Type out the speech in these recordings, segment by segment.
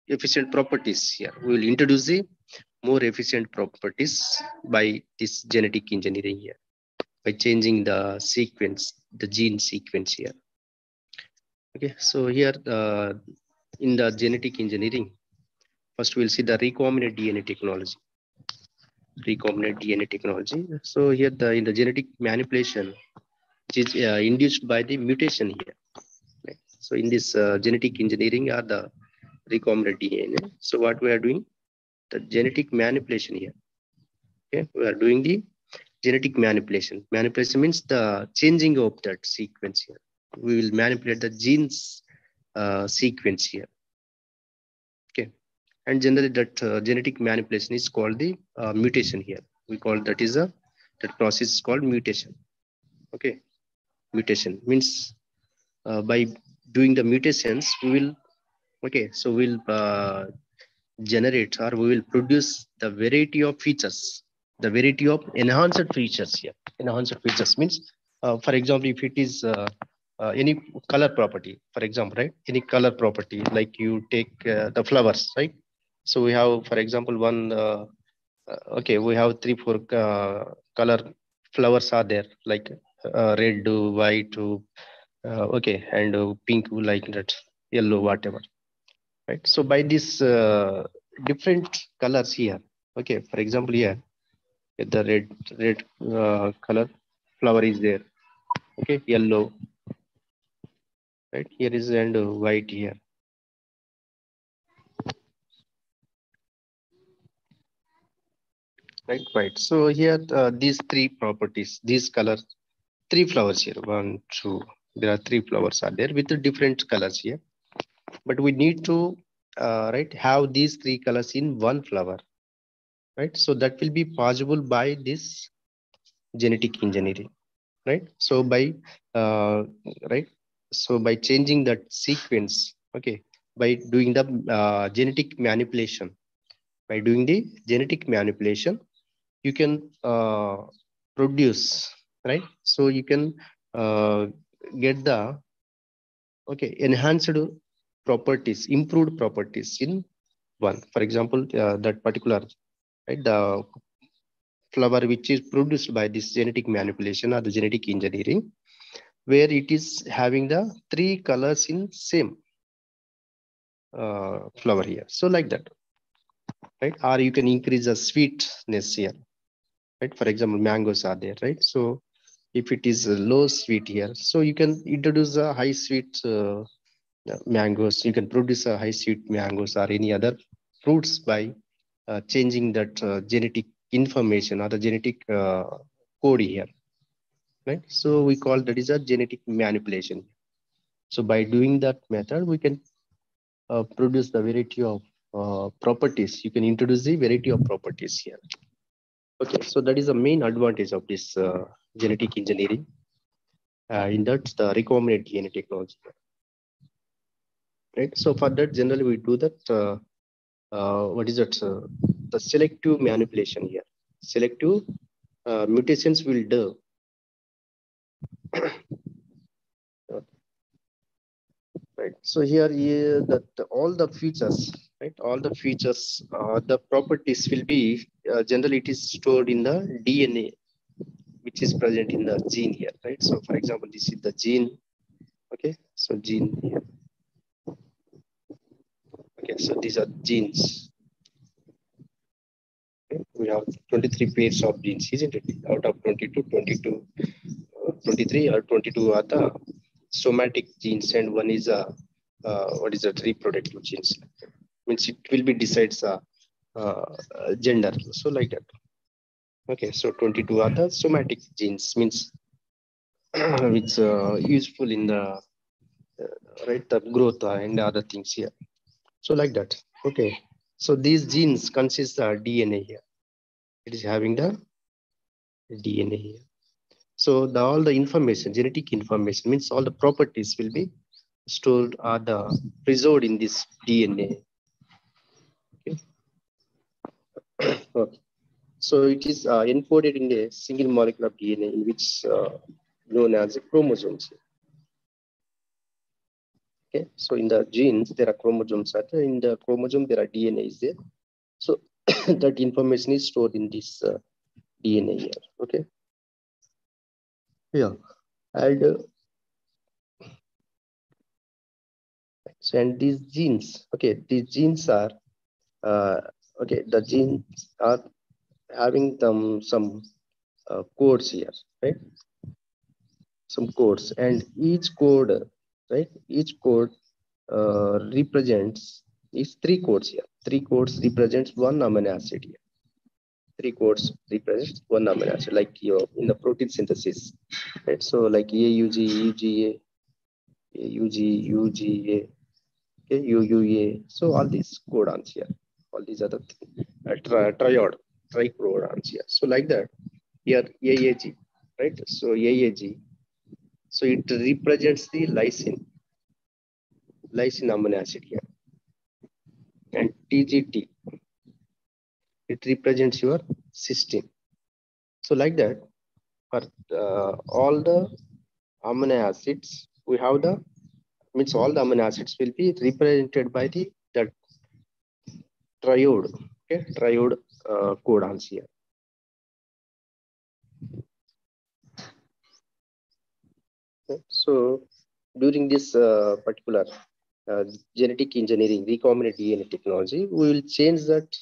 efficient properties here. We will introduce the more efficient properties by this genetic engineering here, by changing the sequence, the gene sequence here. Okay, so here in the genetic engineering, first we'll see the recombinant DNA technology. Recombinant DNA technology. So here in the genetic manipulation, which is induced by the mutation here. Right? So in this genetic engineering are the recombinant DNA. So what we are doing, the genetic manipulation here. Okay, we are doing the genetic manipulation. Manipulation means the changing of that sequence here. We will manipulate the genes sequence here. Okay, and generally that genetic manipulation is called the mutation here. We call that is that process is called mutation. Okay, mutation means by doing the mutations we will so we'll generate or we will produce the variety of features, the variety of enhanced features here. Enhanced features means for example, if it is any color property, for example, right, any color property, like you take the flowers, right? So we have, for example, one we have 3-4 color flowers are there, like red, white, and pink, like that, yellow, whatever, right? So by this different colors here, okay, for example, here the red color flower is there, okay, yellow, right, here is, and white here, right, white. So here these three properties, these colors, three flowers here, 1, 2, there are 3 flowers are there with the different colors here, but we need to right, have these 3 colors in one flower, right? So that will be possible by this genetic engineering, right? So by right, so by changing that sequence, okay, by doing the genetic manipulation, by doing the genetic manipulation, you can produce, right? So you can get the enhanced properties, improved properties in one. For example, that particular, right, the flower which is produced by this genetic manipulation or the genetic engineering, where it is having the 3 colors in same flower here. So like that, right? Or you can increase the sweetness here, right? For example, mangoes are there, right? So if it is low sweet here, so you can introduce a high sweet mangoes. You can produce a high sweet mangoes or any other fruits by changing that genetic information or the genetic code here, right? So we call that is a genetic manipulation. So by doing that method, we can produce the variety of properties. You can introduce the variety of properties here. Okay, so that is the main advantage of this genetic engineering. In that, the recombinant DNA technology, right? So for that, generally we do that. What is that? The selective manipulation here. Selective mutations will do. Right. So here, that all the features, right? All the features, the properties will be generally it is stored in the DNA, which is present in the gene here, right? So for example, this is the gene. Okay. So gene here. Okay. So these are genes. Okay. We have 23 pairs of genes, isn't it? Out of 22, 23 or 22 are the somatic genes, and one is a what is that, reproductive genes. Means it will be decides gender. So like that. Okay, so 22 are the somatic genes, means which useful in the right, the growth and other things here. So like that. Okay, so these genes consist of DNA here. It is having the DNA here. So all the information, genetic information, means all the properties will be stored or the preserved in this DNA. Okay. Okay. So it is encoded in a single molecule of DNA, in which known as chromosomes. Okay, so in the genes there are chromosomes are there. In the chromosome there are DNA is there. So that information is stored in this DNA here. Okay. Yeah. And so, and these genes, okay, these genes are okay, the genes are having some codes here, right? Some codes, and each code, right? Each code represents is three codes here. Three codes represents one amino acid here. Three codes represents one amino acid, like your in the protein synthesis, right? So like AUG, UGA, AUG, UGA, okay, UUA. So all these codons here, all these other triod, tricodons here. So like that, here AAG, right? So AAG, so it represents the lysine amino acid here, and TGT, it represents your cysteine. So like that, for all the amino acids, we have the means all the amino acids will be represented by the that triode, okay, triode codons here. Okay. So during this particular genetic engineering recombinant DNA technology, we will change that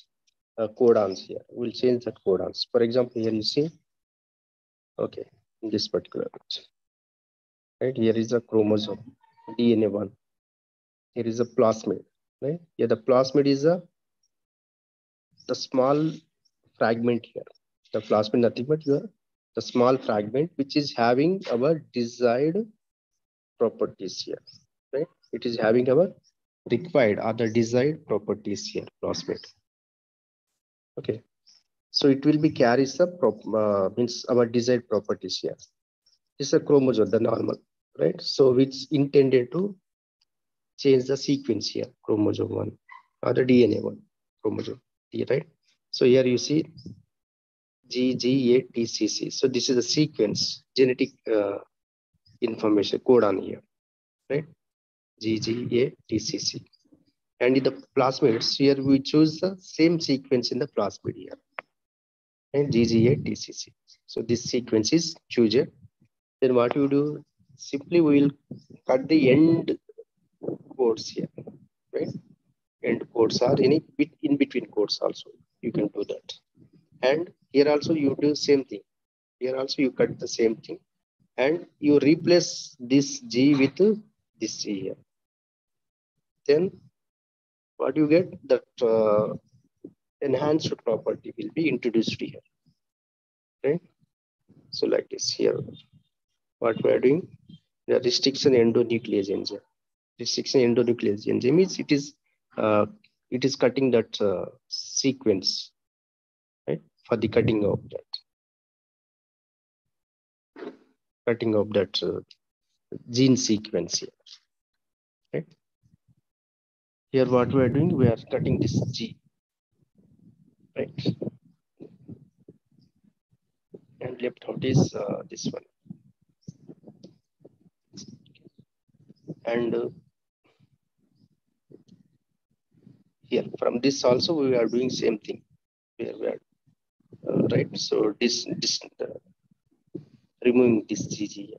codons here. We will change that codons. For example, here you see, okay, in this particular, right, here is a chromosome, DNA1. Here is a plasmid, right? Here the plasmid is the small fragment here. The plasmid nothing but here the small fragment which is having our desired properties here, right? It is having our required or the desired properties here, plasmid. Okay, so it will be carries the means our desired properties here. This is a chromosome, the normal, right? So it's intended to change the sequence here, chromosome 1 or the DNA 1 chromosome, right? So here you see GGATCC. So this is a sequence, genetic information code on here, right? GGATCC. And in the plasmids, here we choose the same sequence in the plasmid here, and GGATCC. So this sequence is chosen. Then what you do? Simply we will cut the end codes here, right? End codes are any bit in between codes also. You can do that. And here also you do same thing. Here also you cut the same thing, and you replace this G with this G here. Then what you get, that enhanced property will be introduced here, right? So like this here, what we are doing, the restriction endonuclease enzyme. Restriction endonuclease enzyme means it is cutting that sequence, right? For the cutting of that gene sequence here, right? Here what we are doing, we are cutting this G, right? And left out is this one. And here from this also we are doing same thing. We are right. So this removing this GG here.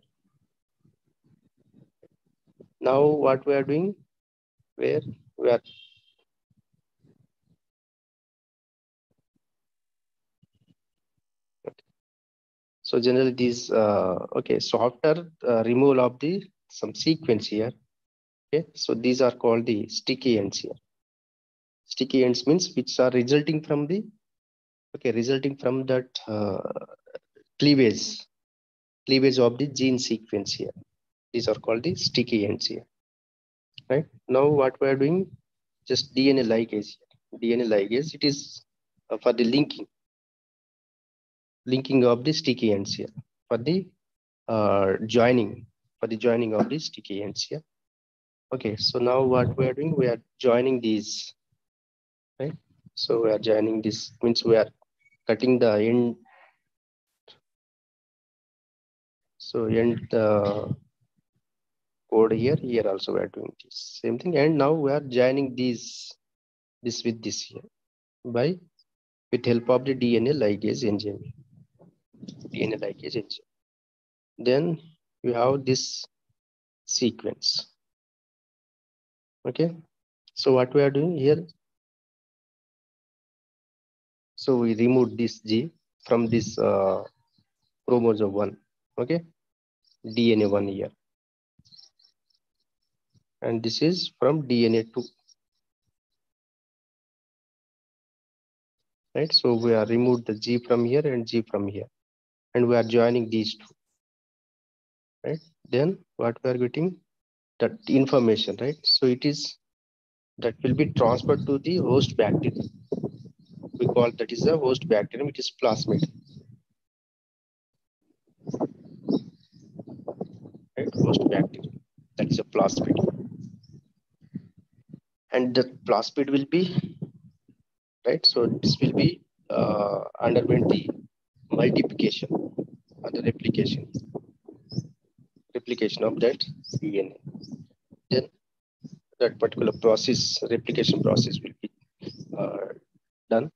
Now what we are doing, where we are okay. So generally these okay. So after removal of the some sequence here, okay. So these are called the sticky ends here. Sticky ends means which are resulting from the resulting from that cleavage of the gene sequence here. These are called the sticky ends here, right? Now what we are doing, just DNA ligase. DNA ligase, it is for the linking of the sticky ends here, for the joining of the sticky ends here. Okay, so now what we are doing, we are joining these, right? So we are joining this means we are cutting the end. So end code here. Here also we are doing this same thing. And now we are joining this with this here with help of the DNA ligase enzyme. DNA ligase enzyme. Then we have this sequence. Okay. So what we are doing here? So we remove this G from this chromosome 1. Okay. DNA 1 here. And this is from DNA 2. Right. So we are removed the G from here and G from here. And we are joining these two. Right. Then what we are getting? That information, right? So it is that will be transferred to the host bacterium. We call that is a host bacterium, it is plasmid. Right? Host bacterium. That is a plasmid. And the plasmid will be, right? So this will be underwent the multiplication or the replication of that DNA. Then that particular process, replication process will be done.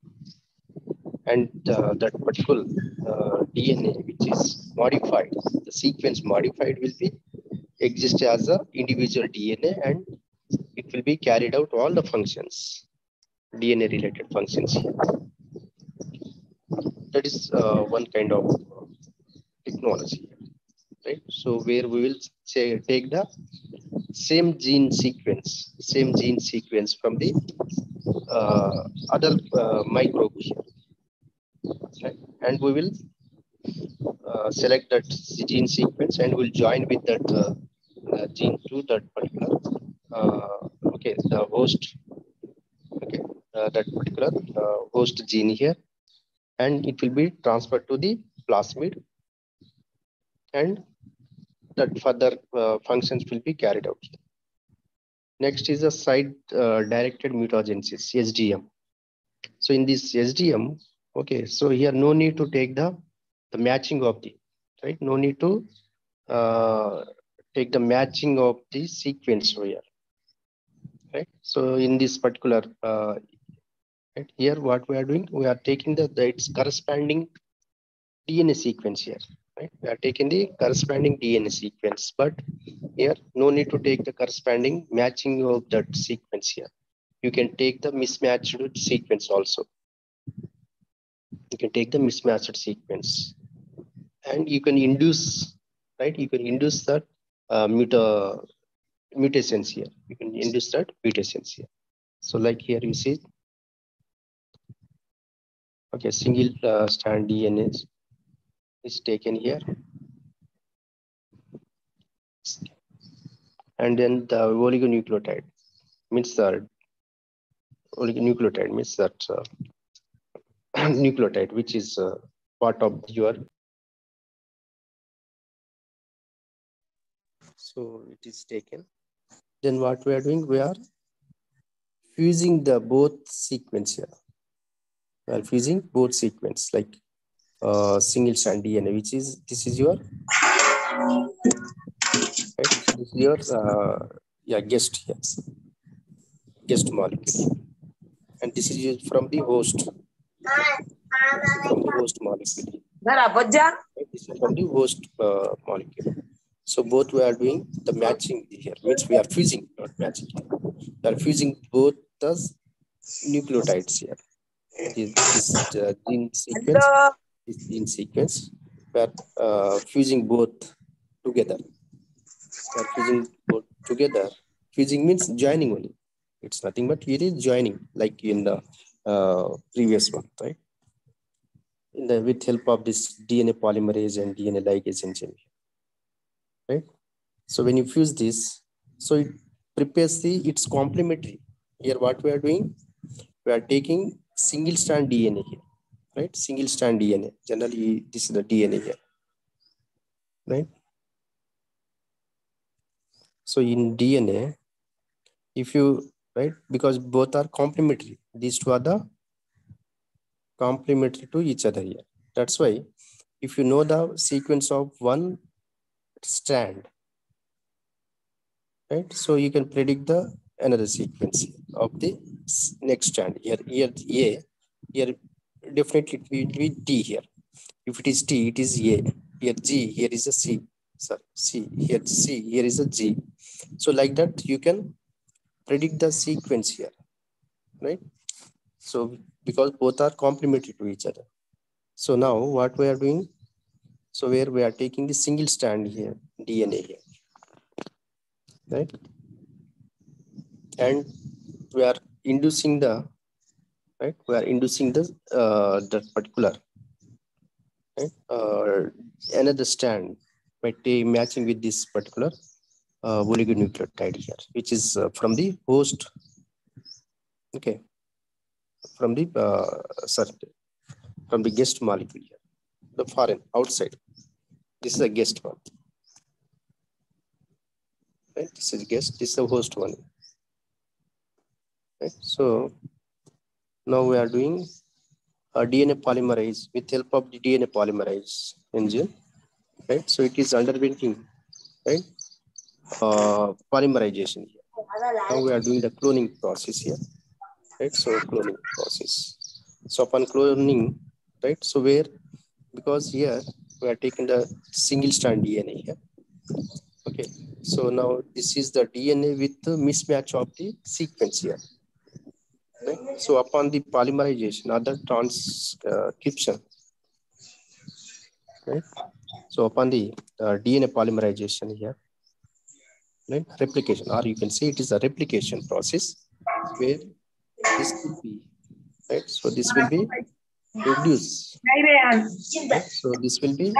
And that particular DNA which is modified, the sequence modified will be exist as a individual DNA, and it will be carried out all the functions, DNA related functions here. That is one kind of technology, right? So where we will say take the same gene sequence from the other microbe here, right? And we will select that gene sequence and will join with that gene to that particular the host, that particular host gene here, and it will be transferred to the plasmid, and that further functions will be carried out. Next is a site directed mutagenesis, SDM. So in this SDM, okay, so here no need to take the matching of the, right? No need to take the matching of the sequence here, right? So in this particular right here, what we are doing, we are taking the its corresponding DNA sequence here, right? We are taking the corresponding DNA sequence, but here no need to take the corresponding matching of that sequence here. You can take the mismatched sequence also. You can take the mismatched sequence, and you can induce, right? You can induce that mutations here. You can induce that mutations here. So like here you see, okay, single strand DNA is taken here, and then the oligonucleotide means that nucleotide which is part of your. So it is taken. Then what we are doing, we are fusing the both sequence here. We are fusing both sequence like single strand DNA, which is this is your right. So this is your guest here, guest molecule, and this is used from the host. From the host molecule. Right? This is from the host molecule. So both we are doing the matching here, means we are fusing, not matching. We are fusing both the nucleotides here. This gene sequence, we are fusing both together. We are fusing both together. Fusing means joining only. It's nothing but it is joining, like in the previous one, right? With help of this DNA polymerase and DNA ligase enzyme, right? So when you fuse this, so it prepares it's complementary. Here what we are doing, we are taking single strand DNA here, right? Single strand DNA. Generally, this is the DNA here, right? So in DNA, if you, right, because both are complementary, these two are the complementary to each other here. That's why if you know the sequence of one strand, right? So you can predict the another sequence of the next strand. Here A, here definitely it will be D here. If it is T, it is A. Here G, here is a C. Sorry, C, here C, here is a G. So like that you can predict the sequence here, right? So because both are complementary to each other. So now what we are doing, so where we are taking the single strand here, DNA here, right? And we are inducing the, right? We are inducing the that particular, right? Another strand by matching with this particular oligonucleotide here, which is from the host, okay, from the sorry, from the guest molecule here, the foreign outside. This is a guest one, right? This is guest. This is the host one, right? So now we are doing a DNA polymerase with help of the DNA polymerase enzyme, right? So it is undergoing, right, polymerization here. Now we are doing the cloning process here, right? So cloning process. So upon cloning, right? So where, because here we are taking the single strand DNA here. Okay. So now this is the DNA with the mismatch of the sequence here. Right? So upon the polymerization, other transcription, right? So upon the DNA polymerization here, right? Replication, or you can say it is a replication process where this will be, right? So this will be produced, right? So this will be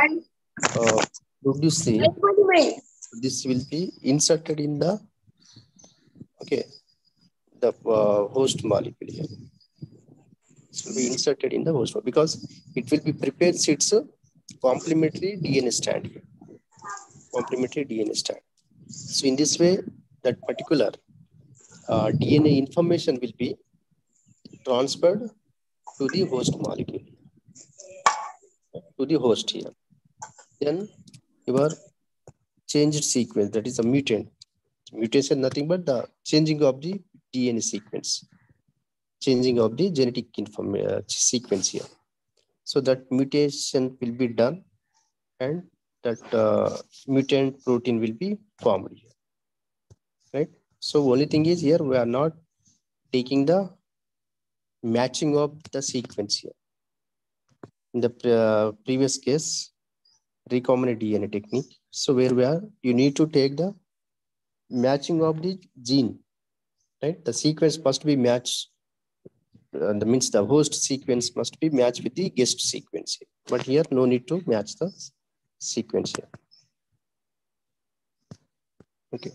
produce the, this will be inserted in the, okay, the host molecule here. This will be inserted in the host because it will be prepared its complementary DNA strand here, complementary DNA strand. So in this way, that particular DNA information will be transferred to the host molecule, to the host here. Then your changed sequence, that is a mutant. Mutation nothing but the changing of the DNA sequence, changing of the genetic sequence here. So that mutation will be done and that mutant protein will be formed here, right? So only thing is here we are not taking the matching of the sequence here. In the previous case, recombinant DNA technique, so where we are, you need to take the matching of the gene, right? The sequence must be matched. That means the host sequence must be matched with the guest sequence here. But here no need to match the sequence here. Okay.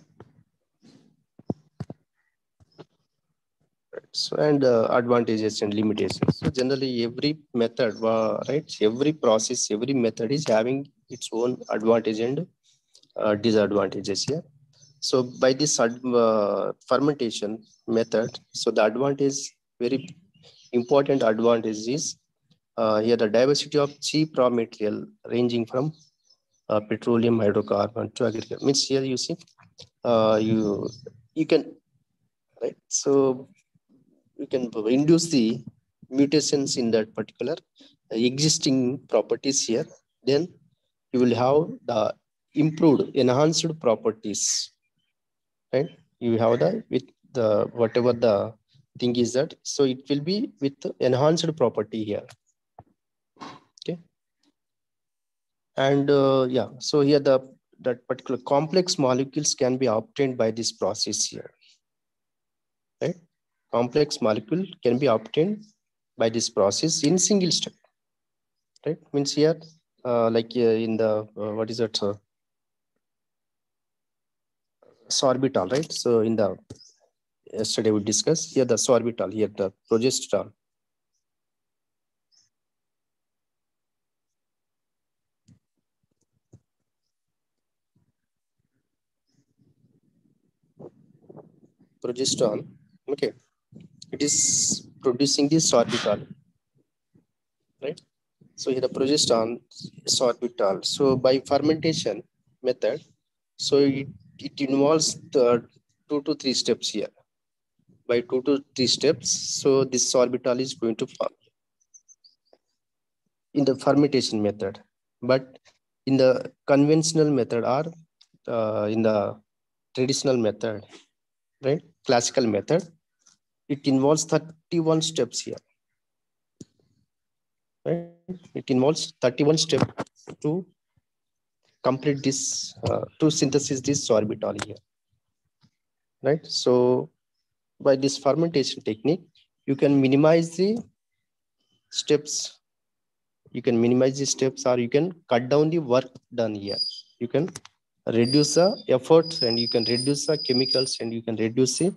Right. So and advantages and limitations. So generally every method, right? Every process, every method is having its own advantage and disadvantages here. So by this fermentation method, so the advantage, very important advantage is here the diversity of cheap raw material ranging from petroleum, hydrocarbon to agriculture. Means here you see, you can, right? So you can induce the mutations in that particular existing properties here. Then you will have the improved, enhanced properties, right? You have the with the whatever the thing is that, so it will be with enhanced property here. Okay. And yeah, so here the that particular complex molecules can be obtained by this process here, right? Complex molecule can be obtained by this process in single step, right? Means here like in the what is that sorbitol, right? So in the yesterday we discussed here the sorbitol, here the progesterone, progesterone, okay, it is producing the sorbitol, right? So here the progesterone sorbitol. So by fermentation method, so it it involves the 2 to 3 steps here. By 2 to 3 steps, so this orbital is going to form in the fermentation method. But in the conventional method or in the traditional method, right, classical method, it involves 31 steps here. Right? It involves 31 steps to complete this, to synthesis this orbital here. Right. So by this fermentation technique, you can minimize the steps. You can minimize the steps, or you can cut down the work done here. You can reduce the effort, and you can reduce the chemicals, and you can reduce the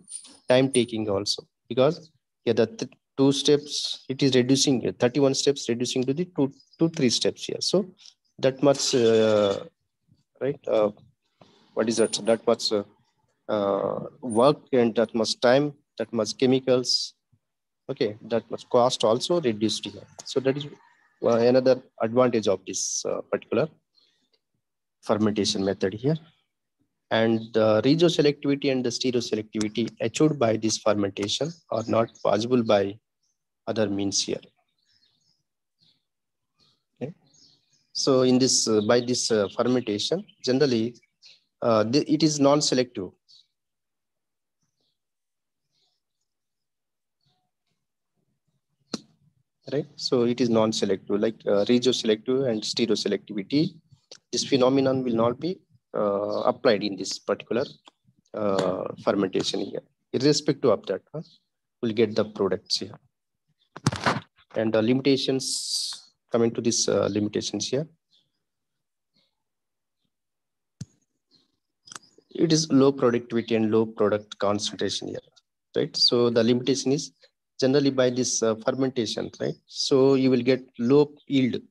time taking also, because yeah, the 2 steps, it is reducing 31 steps, reducing to the 2 to 3 steps here. So that much, right? What is that? That much work, and that much time, that much chemicals. Okay, that much cost also reduced here. So that is another advantage of this particular fermentation method here. And the regoselectivity and the stereoselectivity achieved by this fermentation are not possible by other means here. Okay. So in this, by this fermentation, generally it is non-selective. Right. So it is non-selective, like regoselective and stereoselectivity. This phenomenon will not be applied in this particular fermentation here. Irrespective of that, we'll get the products here. And the limitations, coming to this limitations here, it is low productivity and low product concentration here, right? So the limitation is generally by this fermentation, right? So you will get low yield,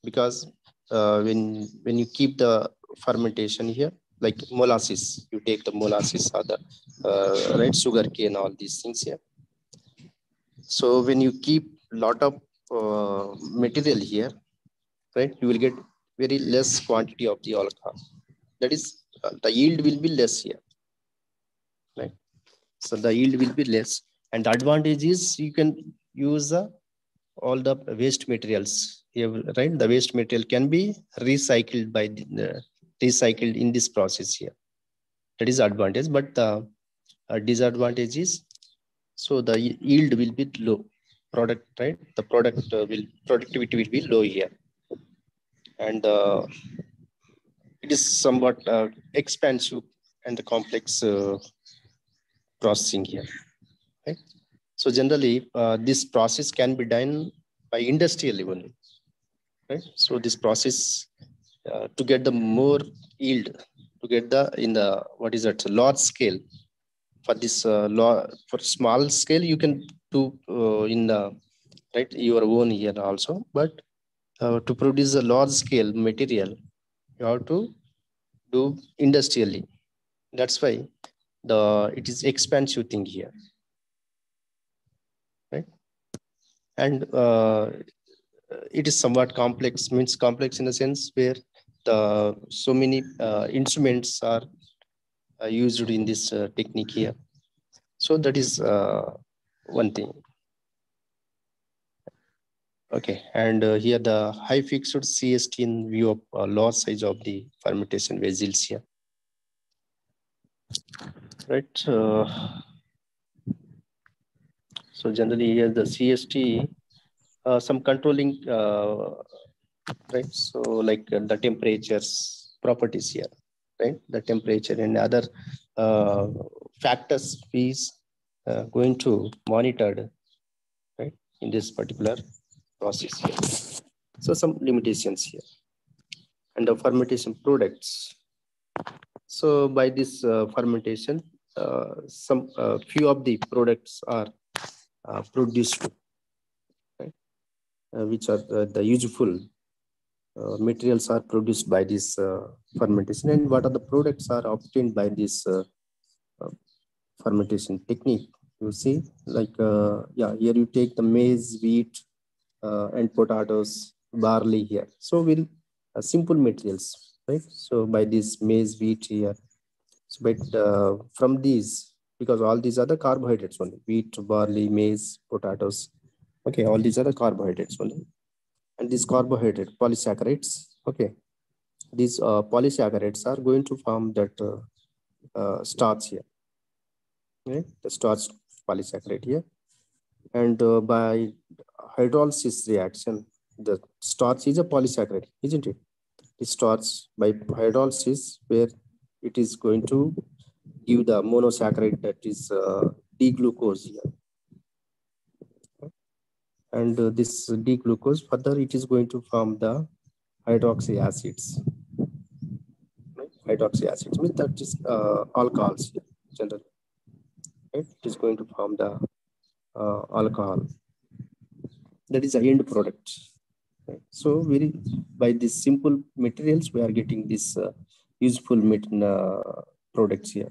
because when you keep the fermentation here, like molasses, you take the molasses or the right, sugar cane, all these things here. So when you keep lot of material here, right, you will get very less quantity of the alcohol. That is, the yield will be less here, right? So the yield will be less, and the advantage is you can use all the waste materials here, right? The waste material can be recycled by recycled in this process here. That is advantage, but the disadvantage is, so the yield will be low. Product, right? The product productivity will be low here, and it is somewhat expensive and complex processing here, right? So generally, this process can be done by industrial level, right? So this process to get the more yield, to get the in the, what is that, large scale. For this for small scale, you can do in the, right, your own here also, but to produce a large scale material, you have to do industrially. That's why it is expensive thing here, right? And it is somewhat complex, means complex in the sense where the so many instruments are used in this technique here. So that is one thing. Okay, and here the high fixed CST in view of large size of the fermentation vessels here, right? So generally here the CST, some controlling, right? So like the temperatures properties here, right? The temperature and other factors is going to monitored, right, in this particular process here. So some limitations here. And the fermentation products. So by this fermentation, some few of the products are produced, right? Which are the useful materials are produced by this fermentation, and what are the products are obtained by this uh, fermentation technique. You see, like yeah, here you take the maize, wheat, and potatoes, barley here. So we'll simple materials, right? So by this maize, wheat here, So, but from these, because all these are the carbohydrates only, wheat, barley, maize, potatoes. Okay, all these are the carbohydrates only. And these carbohydrate polysaccharides, okay, these polysaccharides are going to form that starch here, right? The starch polysaccharide here. And by hydrolysis reaction, the starch is a polysaccharide, isn't it? It starts by hydrolysis, where it is going to give the monosaccharide, that is D-glucose here. And this D-glucose, further it is going to form the hydroxy acids. Right? Hydroxy acids means that is alcohols here, generally. Right? It is going to form the alcohol. That is the end product. Right? So by these simple materials, we are getting this useful products here.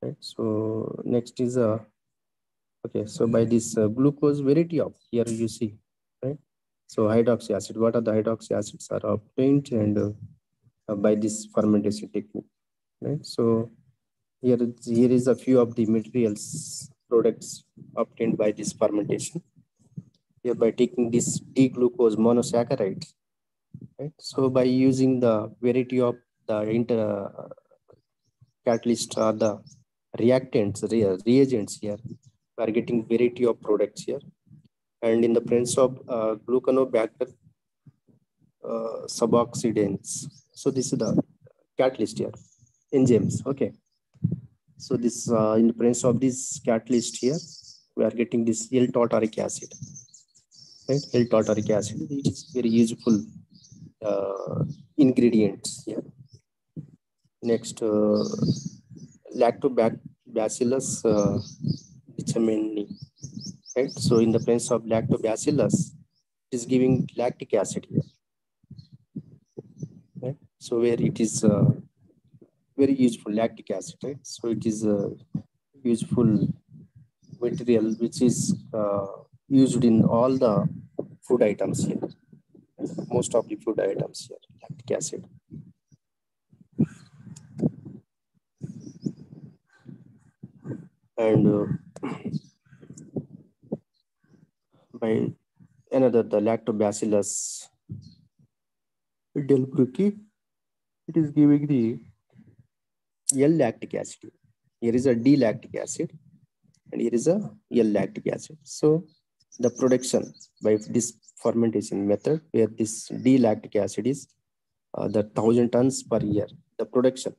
Right? So next is okay. So by this glucose variety of here you see, right? So hydroxy acid. What are the hydroxy acids are obtained and by this fermentation technique, right? So here is a few of the materials products obtained by this fermentation. Here by taking this D-glucose monosaccharide, right? So by using the variety of the catalyst or the reactants, reagents here, we are getting variety of products here. And in the presence of glucanobacter suboxidants, so this is the catalyst here, enzymes, okay. So this in the presence of this catalyst here, we are getting this L-tartaric acid, right? L-tartaric acid, it is very useful ingredients here. Next, lactobacillus bichemeni, right? So in the presence of lactobacillus, it is giving lactic acid here, right? So where it is very useful lactic acid, right? So it is a useful material which is used in all the food items here, most of the food items here, lactic acid. And by another, the lactobacillus delbrueckii, it is giving the L-lactic acid. Here is a D-lactic acid and here is a L-lactic acid. So the production by this fermentation method, where this D-lactic acid is the 1,000 tons per year, the production,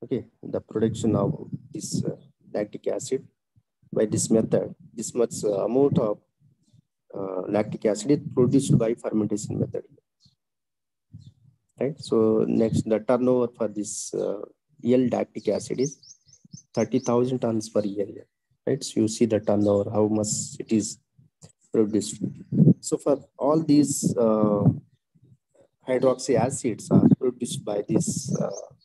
okay, the production of this lactic acid by this method, this much amount of lactic acid is produced by fermentation method, right? So next, the turnover for this L-lactic acid is 30,000 tons per year, right? So you see the turnover, how much it is produced. So for all these hydroxy acids are produced by these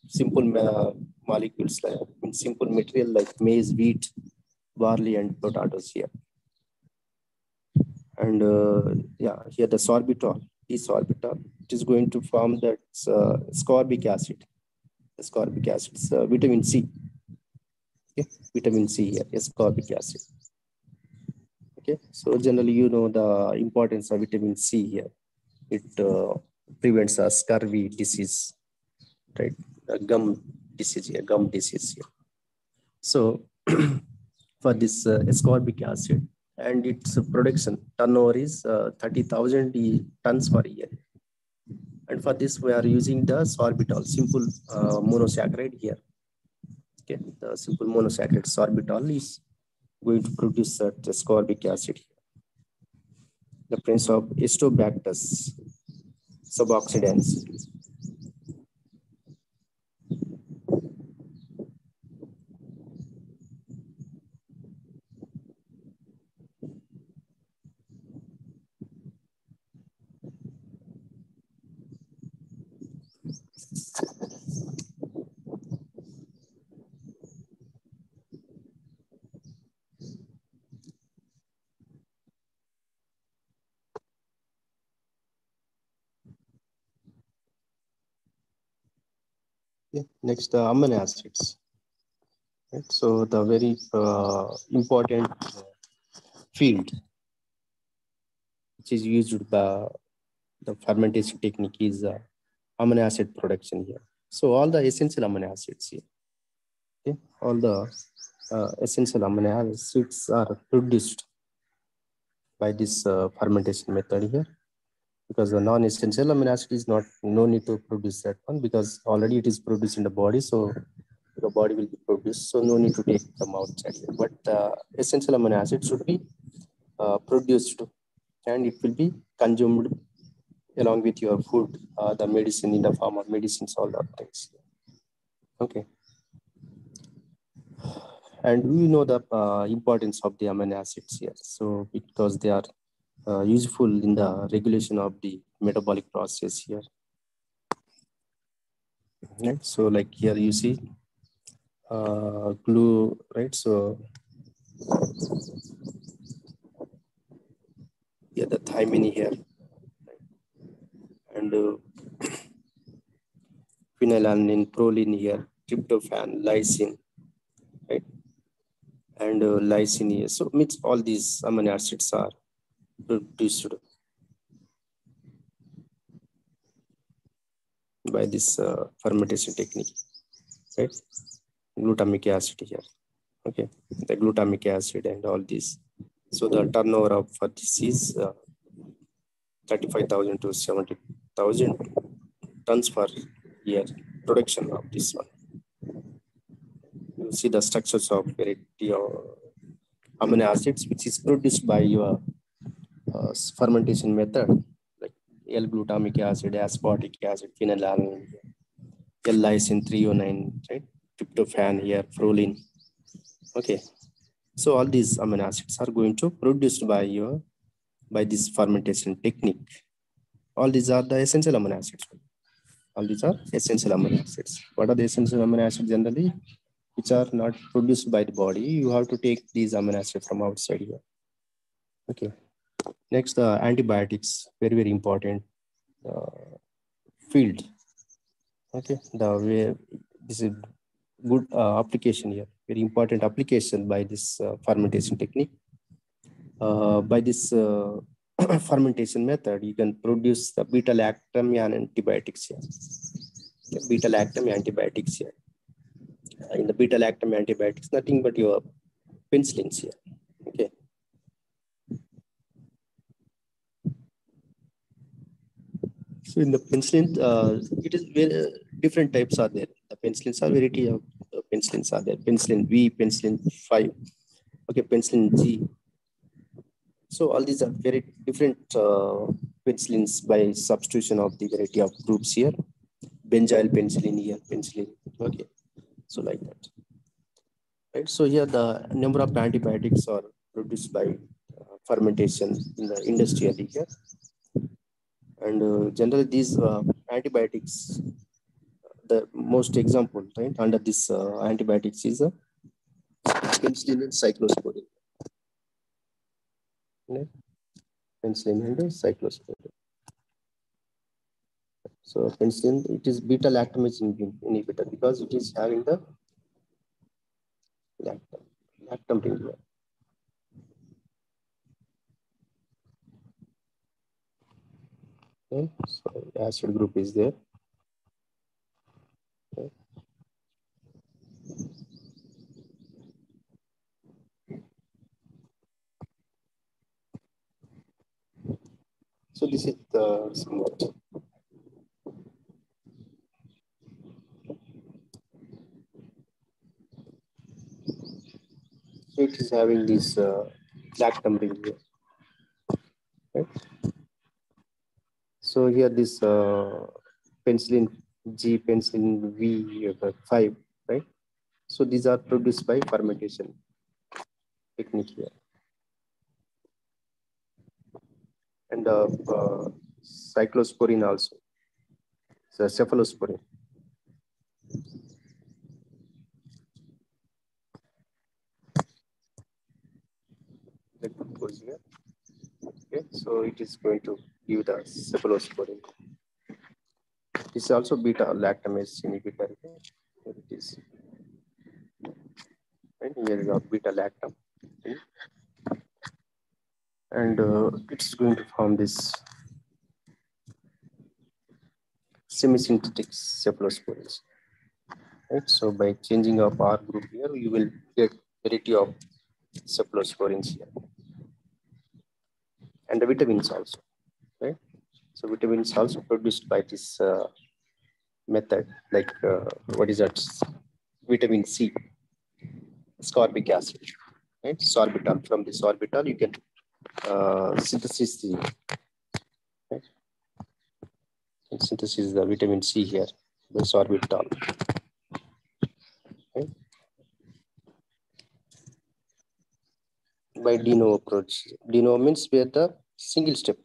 simple molecules, like simple material like maize, wheat, barley, and potatoes here. And yeah, here the sorbitol, this sorbitol, it is going to form that ascorbic acid. Ascorbic acid is vitamin C. Okay, vitamin C here, ascorbic acid. Okay, so generally you know the importance of vitamin C here. It prevents a scurvy disease, right? Gum disease here, gum disease here. So for this ascorbic acid and its production turnover is 30,000 tons per year. And for this, we are using the sorbitol, simple monosaccharide here. Okay, the simple monosaccharide sorbitol is going to produce that ascorbic acid here. The presence of Estobacter suboxidants. Okay. Next, the amino acids. Right? So the very important field which is used by the fermentation technique is amino acid production here. So all the essential amino acids here, okay, all the essential amino acids are produced by this fermentation method here, because the non-essential amino acid is not, no need to produce that one because already it is produced in the body, so the body will be produced, so no need to take them outside here. But essential amino acid should be produced and it will be consumed along with your food, the medicine in the form of medicines, all that things. Okay. And we know the importance of the amino acids here. So because they are useful in the regulation of the metabolic process here. Right. So like here you see glue, right? So yeah, the thymine here, and phenylalanine, proline here, tryptophan, lysine, right? And lysine here. So means all these amino acids are produced by this fermentation technique, right? Glutamic acid here. Okay, the glutamic acid and all this. So the turnover of for this is 35,000 to 70,000 tons per year production of this one. You see the structures of variety of amino acids which is produced by your fermentation method, like L-glutamic acid, aspartic acid, phenylalanine, L-lysine 309, right? Tryptophan here, proline. Okay, so all these amino acids are going to produced by this fermentation technique. All these are the essential amino acids. All these are essential amino acids. What are the essential amino acids generally? Which are not produced by the body. You have to take these amino acids from outside here. Okay. Next, the antibiotics, very, very important field. Okay. The way this is good application here, very important application by this fermentation technique. By this fermentation method, you can produce the beta-lactam and antibiotics here. The beta-lactam antibiotics here. In the beta-lactam antibiotics, nothing but your penicillins here. Okay. So in the penicillin, it is very different types are there. The penicillins are variety of penicillins are there. Penicillin V, penicillin 5, okay, penicillin G. So all these are very different penicillins by substitution of the variety of groups here. Benzyl penicillin here, penicillin. Okay, so like that. Right. So here the number of antibiotics are produced by fermentation in the industrial here. And generally these antibiotics, the most example, right, under this antibiotics is penicillin and cyclosporin. Right? Penicillin and cyclosporin. So penicillin, it is beta-lactamase inhibitor because it is having the lactam ring here. Okay, so acid group is there. Okay. So this is the somewhat. So it is having this lactam ring here. Right? So here this penicillin G, penicillin V, 5, right? So these are produced by fermentation technique here. And cyclosporin also, so cephalosporin. That goes here. Okay, so it is going to give the cephalosporin. This is also beta lactamase inhibitor. Here it is. And here is our beta lactam. And it's going to form this semi-synthetic cephalosporins. Right? So by changing of R group here, you will get variety of cephalosporins here. And the vitamins also, right? So vitamins also produced by this method, like what is that? Vitamin C, ascorbic acid, right? Sorbitol. From this sorbitol, you can synthesis the right? And synthesis the vitamin C here by sorbitol. Right? By de novo approach. De novo means where the single step.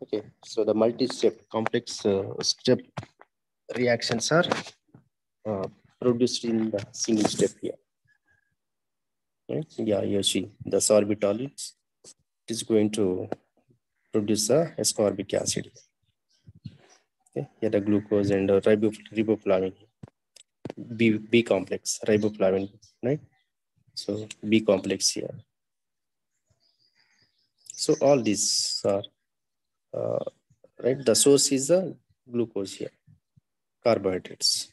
Okay, so the multi-step complex step reactions are produced in the single step here. Right? Yeah, you see the sorbitol it is going to produce a ascorbic acid. Okay, here the glucose and riboflavin, B complex, riboflavin, right? So B complex here. So all these are right. The source is the glucose here, carbohydrates.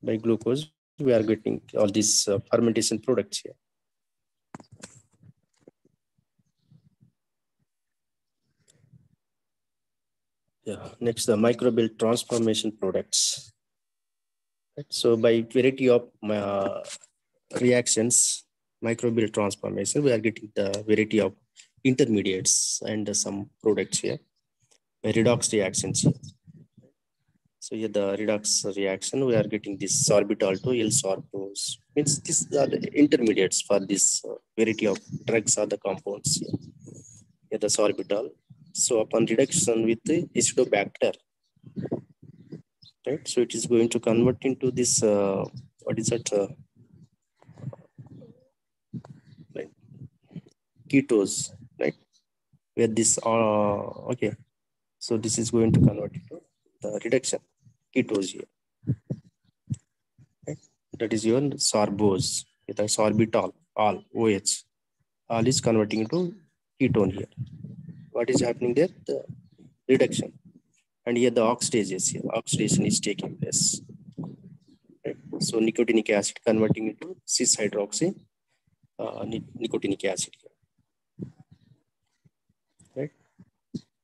By glucose, we are getting all these fermentation products here. Yeah. Next, the microbial transformation products. Right. So by variety of reactions, microbial transformation, we are getting the variety of intermediates and some products here. By redox reactions here. So here the redox reaction, we are getting this sorbitol to L-sorbose. Means these are the intermediates for this variety of drugs or the compounds here. Here the sorbitol. So upon reduction with the acidobacter, right? So it is going to convert into this, what is that? Right? Ketose, right? Where this, okay. So this is going to convert into the reduction ketose here. Right? That is your sorbose, the sorbitol, all OH. All is converting into ketone here. What is happening there? The reduction. And here the oxidases here. Oxidation is taking place. Right? So nicotinic acid converting into cis hydroxy nicotinic acid here. Right?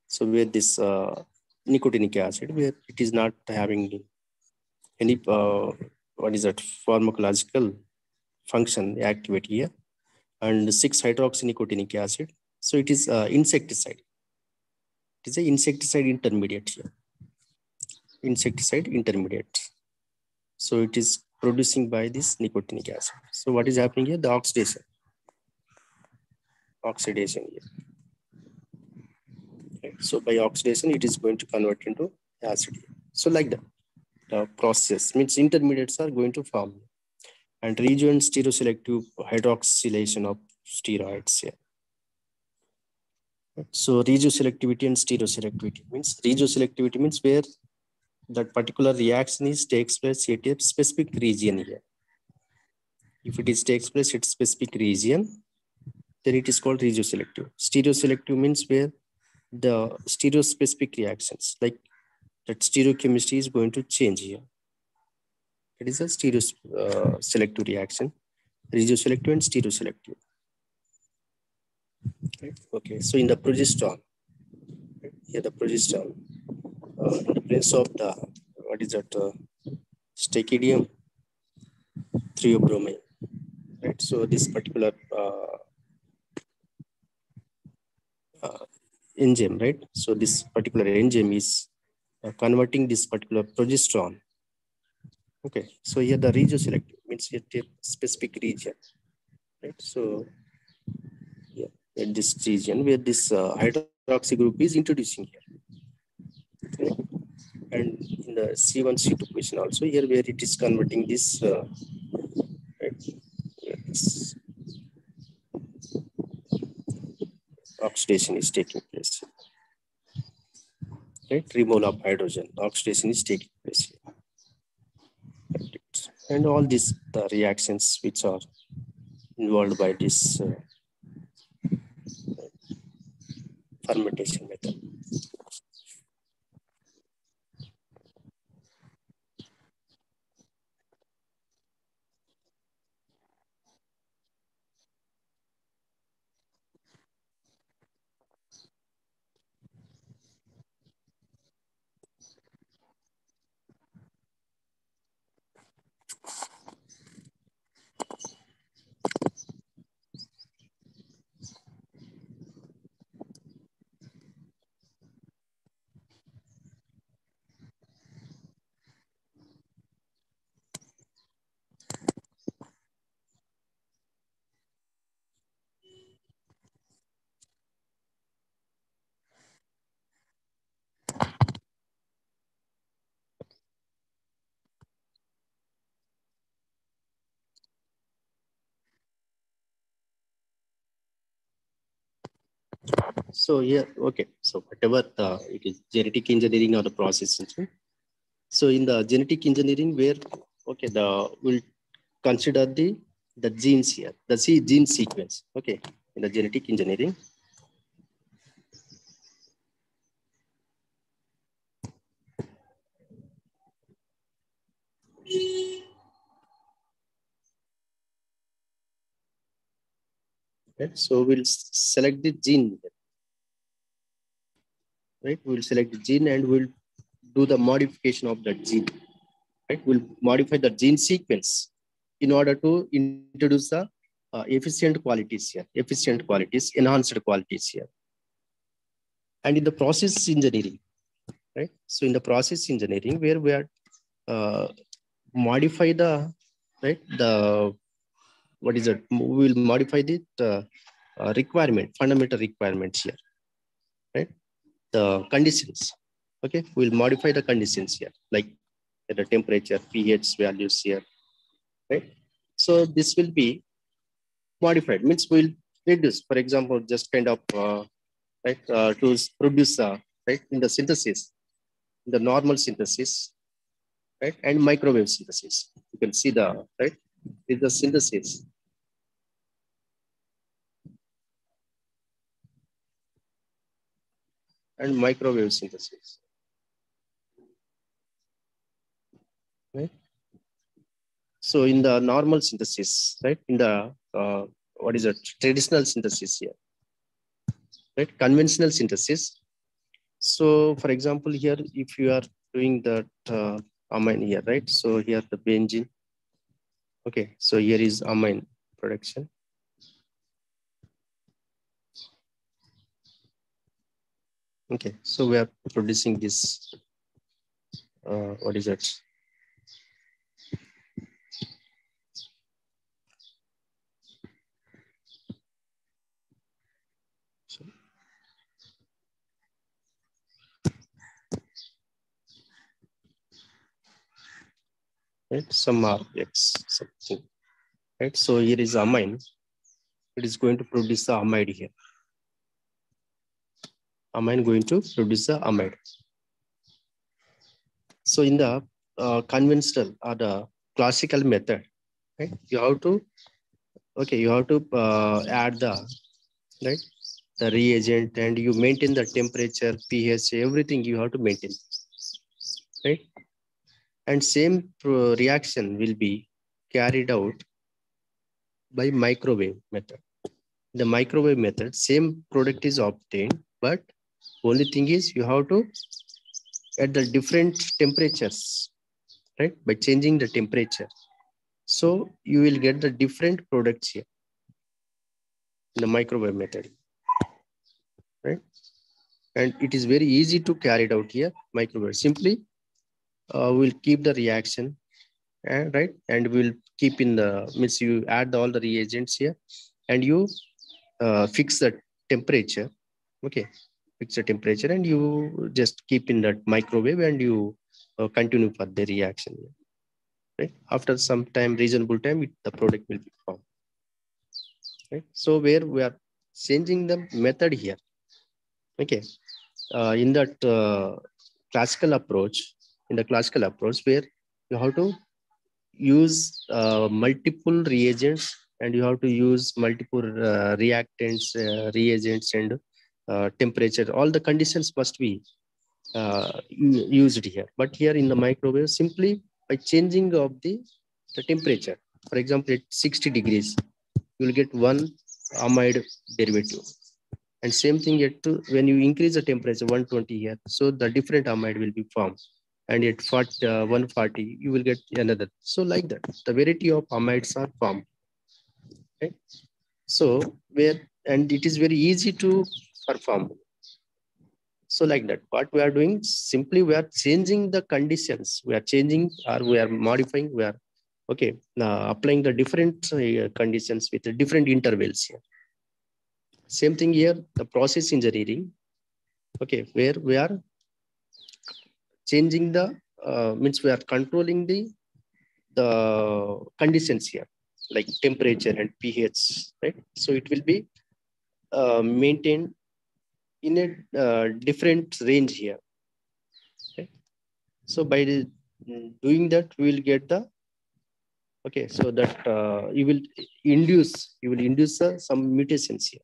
So where this nicotinic acid, where it is not having any what is that pharmacological function activity here, and 6-hydroxynicotinic acid. So it is insecticide. It is an insecticide intermediate here. Insecticide intermediate. So it is producing by this nicotinic acid. So what is happening here? The oxidation. Oxidation here. Okay. So by oxidation, it is going to convert into acid here. So like that. The process means intermediates are going to form and rejoin stereoselective hydroxylation of steroids here. So regioselectivity and stereoselectivity means regioselectivity means where that particular reaction is takes place at a specific region here. If it is takes place at a specific region, then it is called regioselective. Stereoselective means where the stereospecific reactions, like that stereochemistry is going to change here. It is a selective reaction, regioselective and stereoselective. Right? Okay, so in the progesterone, right? Here the progesterone, in the place of the, what is that, stachydium threobromine, right? So this particular enzyme, right? So this particular enzyme is converting this particular progesterone. Okay, so here the regioselective means it a specific region, right? So yeah, at this region where this hydroxy group is introducing here. Okay. And in the C1, C2 position also here where it is converting this, right? This oxidation is taking place. right? Removal of hydrogen, oxidation is taking place here. And all these the reactions which are involved by this fermentation method. So yeah, okay. So whatever it is genetic engineering or the process engineering. So in the genetic engineering, where okay, we'll consider the genes here, the gene sequence. Okay, in the genetic engineering. Right? So we'll select the gene, right? We'll select the gene and we'll do the modification of that gene, right? We'll modify the gene sequence in order to introduce the efficient qualities here, enhanced qualities here. And in the process engineering, right? So in the process engineering, where we are modify the, right, the, what is it? We will modify the requirement, fundamental requirements here, right? The conditions, okay? We'll modify the conditions here, like the temperature, pH values here, right? So this will be modified, means we'll reduce, for example, just kind of, right, to produce, right, in the synthesis, the normal synthesis, right, and microwave synthesis. You can see the, right, is the synthesis. And microwave synthesis, right? So in the normal synthesis, right, in the, what is it, traditional synthesis here, right, conventional synthesis. So for example, here, if you are doing that amine here, right? So here the benzene, okay, so here is amine production. Okay, so we are producing this, what is it? So, right, some RX, something, right? So here is amine. It is going to produce the amide here. Amine going to produce the amide. So in the conventional or the classical method, right, you have to, okay, you have to add the, right, the reagent, and you maintain the temperature, pH, everything you have to maintain, right? And same reaction will be carried out by microwave method. The microwave method, same product is obtained, but only thing is you have to at the different temperatures, right? By changing the temperature. So you will get the different products here in the microwave method, right? And it is very easy to carry it out here, microwave. Simply, we'll keep the reaction, right? And we'll keep in the, means you add all the reagents here and you fix the temperature, okay? Fix the temperature and you just keep in that microwave and you continue for the reaction, right? After some time, reasonable time, the product will be formed, right? So where we are changing the method here, okay? In that classical approach, where you have to use multiple reagents, and you have to use multiple reactants, reagents, and temperature. All the conditions must be used here. But here in the microwave, simply by changing of the temperature, for example, at 60 degrees, you will get one amide derivative. And same thing when you increase the temperature 120 here, so the different amide will be formed. And at 140, you will get another. So like that, the variety of amides are formed. Right? So and it is very easy to perform. So like that, what we are doing, simply we are changing the conditions. We are changing, or we are modifying, we are applying the different conditions with the different intervals here. Same thing here, the process engineering, where we are changing means we are controlling the conditions here, like temperature and pH, right? So it will be maintained in a different range here. Okay? So by doing that, we will get the so that you will induce some mutations here,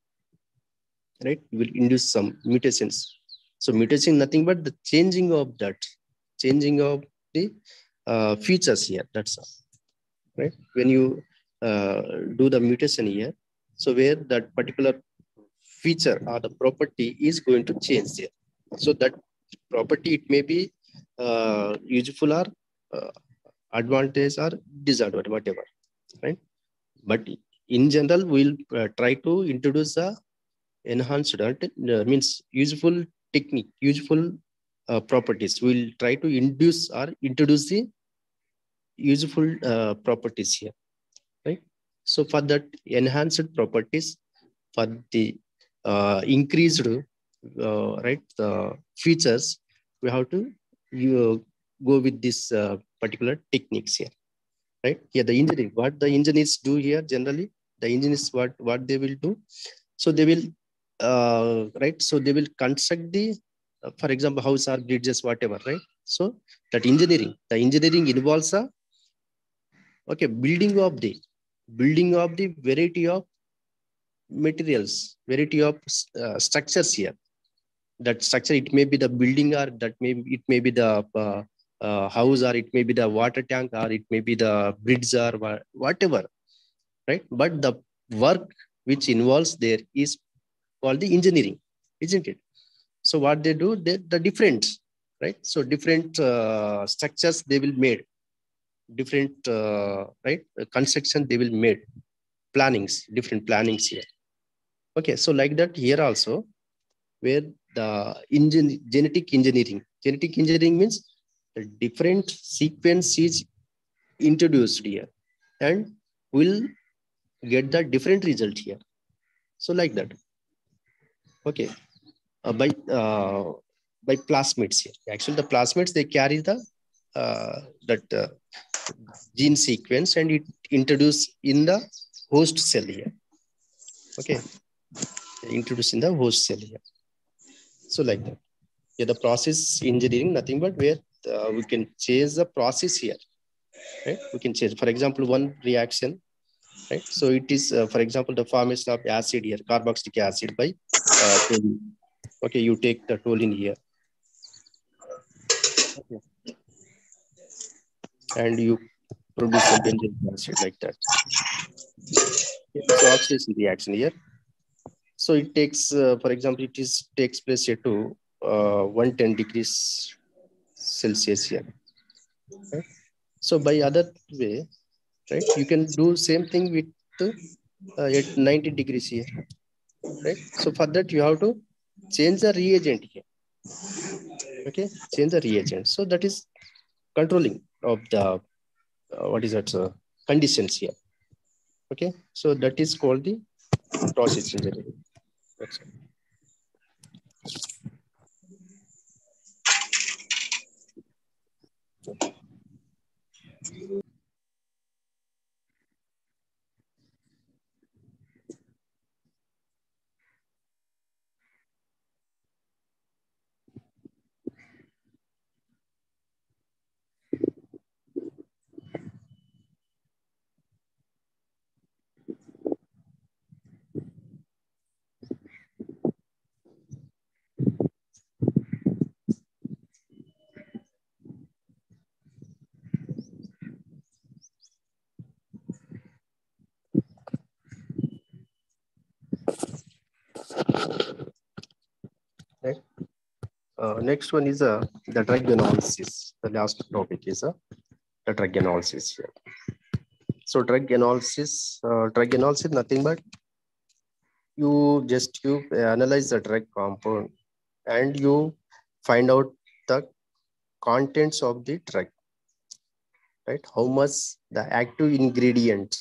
right? You will induce some mutations. So mutation nothing but the changing of the features here. That's all, right? When you do the mutation here, so where that particular feature or the property is going to change there. So that property, it may be useful or advantage or disadvantage, whatever, right? But in general, we'll try to introduce a enhanced means useful technique, useful properties. We'll try to introduce the useful properties here, right? So for that enhanced properties, for the increased the features, we have to go with this particular techniques here, right? Here the engineering, what the engineers do here generally, the engineers what they will do, so they will so they will construct the for example, house or bridges, whatever, right? So that the engineering involves a building of the variety of materials, variety of structures here. That structure, it may be the building, or it may be the house, or it may be the water tank, or it may be the bridge, or whatever, right? But the work which involves there is called the engineering, isn't it? So what they do, the different, right? So different structures they will made, different construction they will made, different plannings here. Okay, so like that here also, where the genetic engineering means a different sequence is introduced here, and will get the different result here. So like that. Okay, by plasmids here. Actually, the plasmids, they carry the gene sequence, and it introduced in the host cell here. Okay, introduced in the host cell here. So like that. Yeah, the process engineering, nothing but where we can change the process here, right? We can change, for example, one reaction, right? So it is, for example, the formation of acid here, carboxylic acid by toluene. Okay, you take the toluene here. Okay. And you produce the benzoic acid like that. Okay. So oxidation reaction here. So it takes, for example, takes place here to 110 degrees Celsius here. Right? So by other way, right, you can do same thing with at 90 degrees here, right? So for that, you have to change the reagent here. Okay, change the reagent. So that is controlling of the what is that conditions here. Okay, so that is called the process engineering. That's it. Right? Next one is the drug analysis. The last topic is the drug analysis here. So drug analysis nothing but you analyze the drug compound and you find out the contents of the drug, right? How much the active ingredient,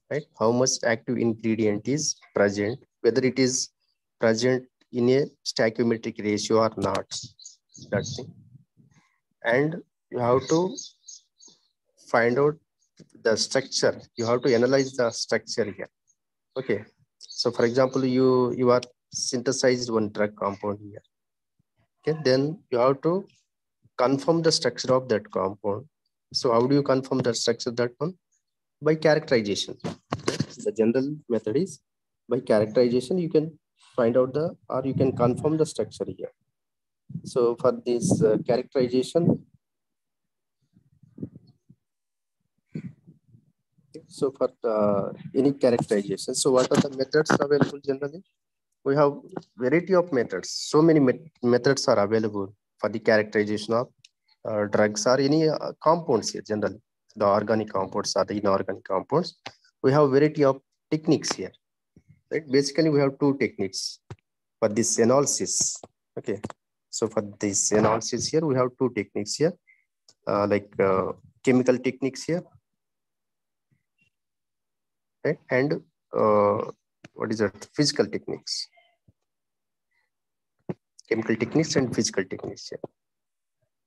right? How much active ingredient is present, whether it is present in a stoichiometric ratio or not, that thing. And you have to find out the structure. You have to analyze the structure here. Okay. So for example, you are synthesized one drug compound here. Okay, then you have to confirm the structure of that compound. So how do you confirm the structure of that one? By characterization. The general method is by characterization, you can find out or you can confirm the structure here. So for this characterization, so for any characterization, so what are the methods available generally? We have variety of methods. So many methods are available for the characterization of drugs or any compounds here generally. The organic compounds or the inorganic compounds. We have variety of techniques here. Right? Basically, we have two techniques for this analysis. Okay. So for this analysis here, we have two techniques here, like chemical techniques here, right? And what is that? Physical techniques. Chemical techniques and physical techniques here.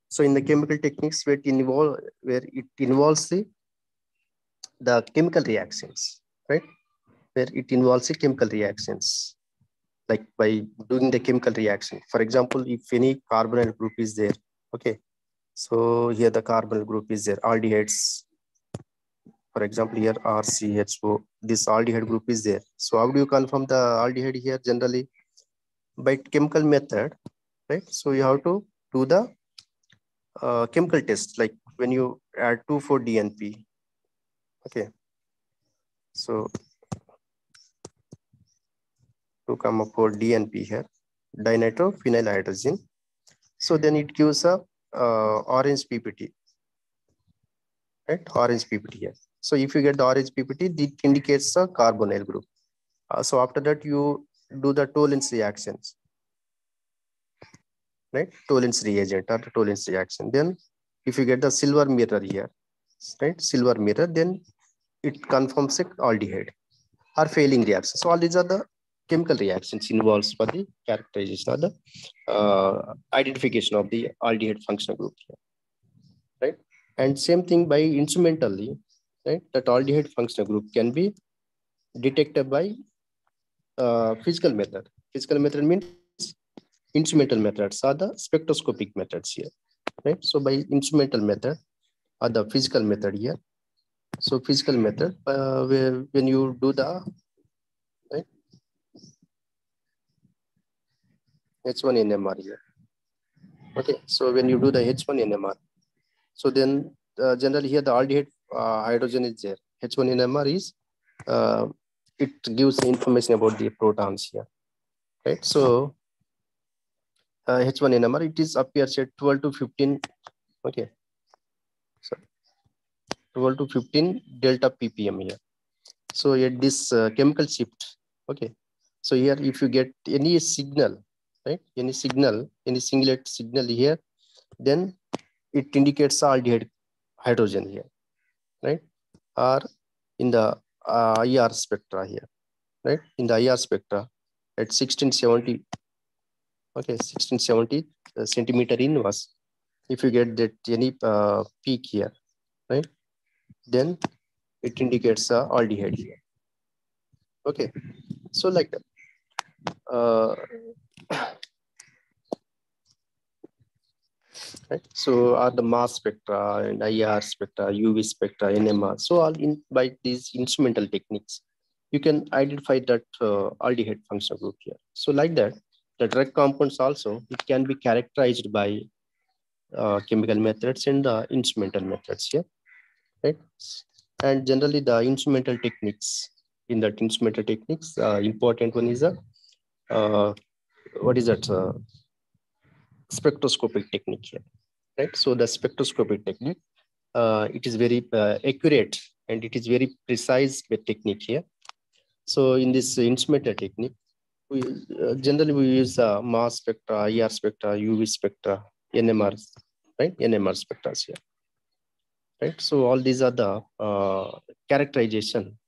So in the chemical techniques, where it involves the chemical reactions, right? Where it involves the chemical reactions, like by doing the chemical reaction. For example, if any carbonyl group is there, okay. So here the carbonyl group is there, aldehydes. For example, here RCHO, this aldehyde group is there. So how do you confirm the aldehyde here generally? By chemical method, right? So you have to do the chemical test, like when you add 2,4-DNP. Okay. So to come up for DNP here, dinitrophenylhydrazine. So then it gives a orange PPT, right? Orange PPT here. So if you get the orange PPT, it indicates a carbonyl group. So after that, you do the Tollens reactions, right? Tollens reagent or the Tollens reaction. Then if you get the silver mirror here, right? Silver mirror, then it confirms a aldehyde or failing reaction. So all these are the chemical reactions involved for the characterization or the identification of the aldehyde functional group here, right? And same thing by instrumentally, right? That aldehyde functional group can be detected by physical method. Physical method means instrumental methods are the spectroscopic methods here, right? So by instrumental method or the physical method here. So physical method, where when you do the right, H1 NMR here. Okay, so when you do the H1 NMR, so then generally here the aldehyde hydrogen is there. H1 NMR is it gives information about the protons here, right? So H1 NMR, it is appears at 12 to 15. Okay, so 12 to 15 delta ppm here. So at this chemical shift, okay. So here, if you get any signal, right? Any signal, any singlet signal here, then it indicates aldehyde hydrogen here, right? Or in the IR spectra here, right? In the IR spectra at 1670, okay, 1670 centimeter inverse. If you get that any peak here, right? Then it indicates aldehyde here. Okay, so like that. Right? So are the mass spectra and IR spectra, UV spectra, NMR. So all in by these instrumental techniques, you can identify that aldehyde functional group here. So like that, the drug compounds also, it can be characterized by chemical methods and the instrumental methods here, right? And generally the instrumental techniques, in that instrumental techniques, important one is a what is that? Spectroscopic technique here, right? So the spectroscopic technique, it is very accurate and it is very precise technique here. So in this instrumented technique, we generally we use mass spectra, IR spectra, UV spectra, NMR, right? NMR spectra here, right? So all these are the characterization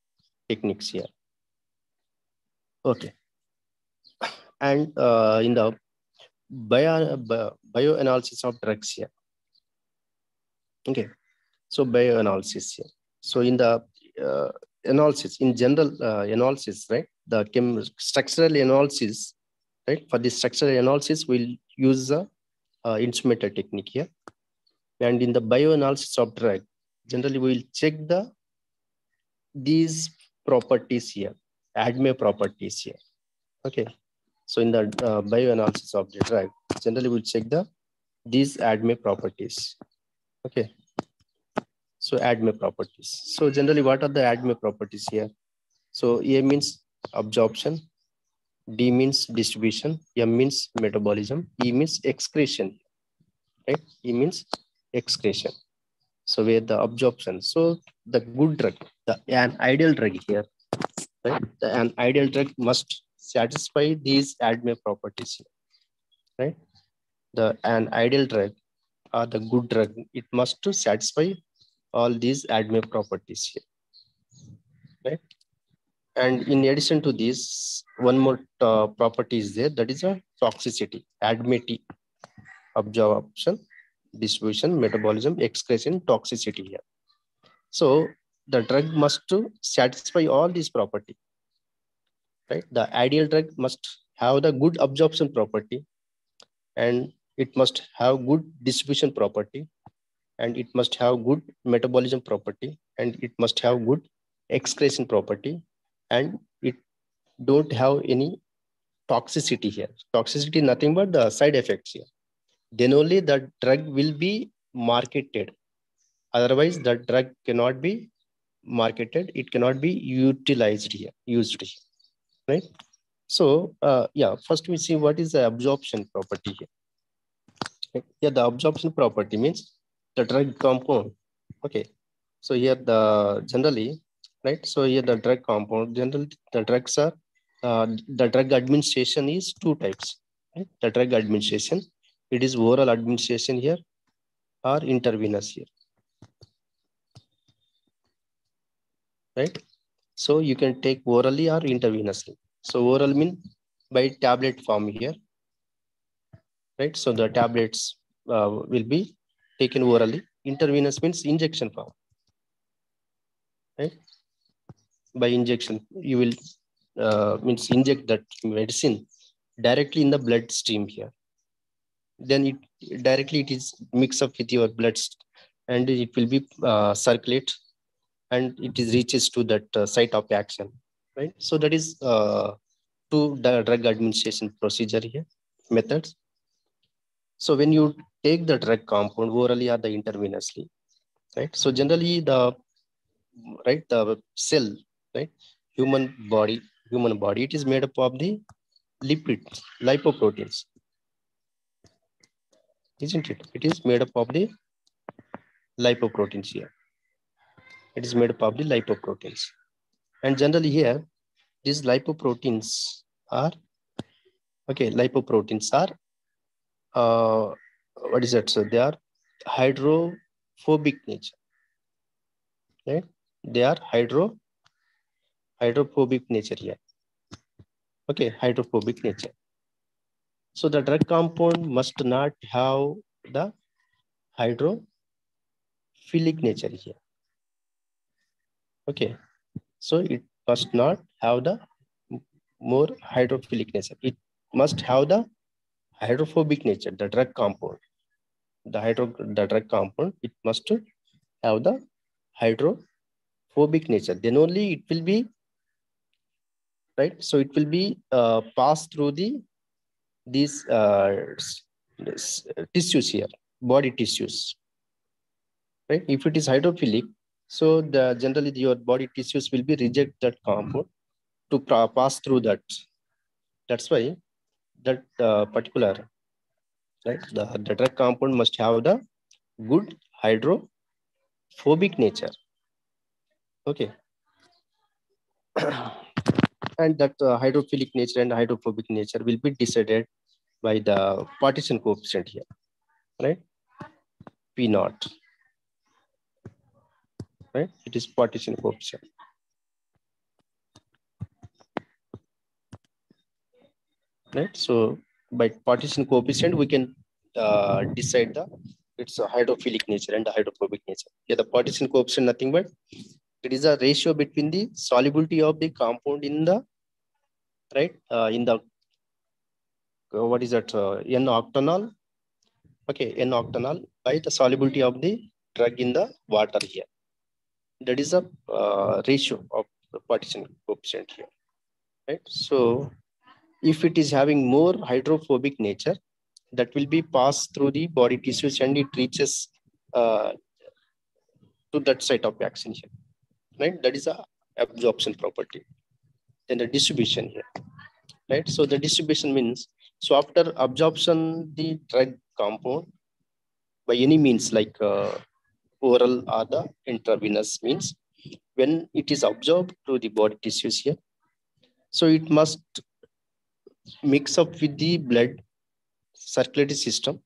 techniques here. Okay, and in the bioanalysis of drugs here. Okay, so bioanalysis here. So in the analysis, in general analysis, right? The structural analysis, right? For the structural analysis, we'll use the instrumented technique here. And in the bioanalysis of drug, generally we'll check these properties here, ADME properties here. Okay, so in the bioanalysis of the drug, generally we'll check these ADME properties. Okay, so ADME properties. So generally, what are the ADME properties here? So A means absorption, D means distribution, M means metabolism, E means excretion, right? E means excretion. So where the absorption. So the good drug, an ideal drug here, right? An ideal drug must satisfy these ADME properties here, right? An ideal drug or the good drug, it must to satisfy all these ADME properties here, right? And in addition to this, one more property is there, that is a toxicity, ADME, absorption, distribution, metabolism, excretion, toxicity here. So the drug must to satisfy all these property, right? The ideal drug must have the good absorption property, and it must have good distribution property, and it must have good metabolism property, and it must have good excretion property, and it don't have any toxicity here. Toxicity, nothing but the side effects here. Then only the drug will be marketed. Otherwise, the drug cannot be marketed. It cannot be utilized here, used here, right? So, yeah, first we see what is the absorption property here. Okay. Yeah, the absorption property means the drug compound. Okay. So here the generally, right? So here the drug compound, generally the drugs are, the drug administration is two types. Right? The drug administration, it is oral administration here or intravenous here. Right? So you can take orally or intravenously. So oral mean by tablet form here. Right? So the tablets will be taken orally. Intravenous means injection form. Right? By injection, you will means inject that medicine directly in the bloodstream here. Then it directly it is mixed up with your blood, and it will be circulate, and it is reaches to that site of action. Right. So that is two drug administration procedure here methods. So when you take the drug compound orally or the intravenously, right? So generally the cell, right? Human body, it is made up of the lipids, lipoproteins, isn't it? It is made up of the lipoproteins here. It is made up of the lipoproteins. And generally here, these lipoproteins are, okay, lipoproteins are, what is that? So they are hydrophobic nature, right? They are hydrophobic nature here. Okay, hydrophobic nature. So the drug compound must not have the hydrophilic nature here. Okay, so it must not have the more hydrophilic nature. It must have the hydrophobic nature, the drug compound. The drug compound, it must have the hydrophobic nature. Then only it will be, right? So it will be passed through these tissues here, body tissues, right? If it is hydrophilic, so generally your body tissues will be reject that compound to pass through that. That's why that particular, right, the drug compound must have the good hydrophobic nature. Okay. And that hydrophilic nature and hydrophobic nature will be decided by the partition coefficient here, right? P naught, right? It is partition coefficient. Right. So by partition coefficient, we can decide the its hydrophilic nature and the hydrophobic nature. Yeah, the partition coefficient nothing but it is a ratio between the solubility of the compound in the right in the what is that n octanol. Okay, n octanol by the solubility of the drug in the water here. That is a ratio of the partition coefficient here. Right. So if it is having more hydrophobic nature, that will be passed through the body tissues and it reaches uh, to that site of action here, right? That is a absorption property. Then the distribution here, right? So the distribution means, so after absorption, the drug compound by any means like oral or the intravenous means, when it is absorbed through the body tissues here, so it must mix up with the blood circulatory system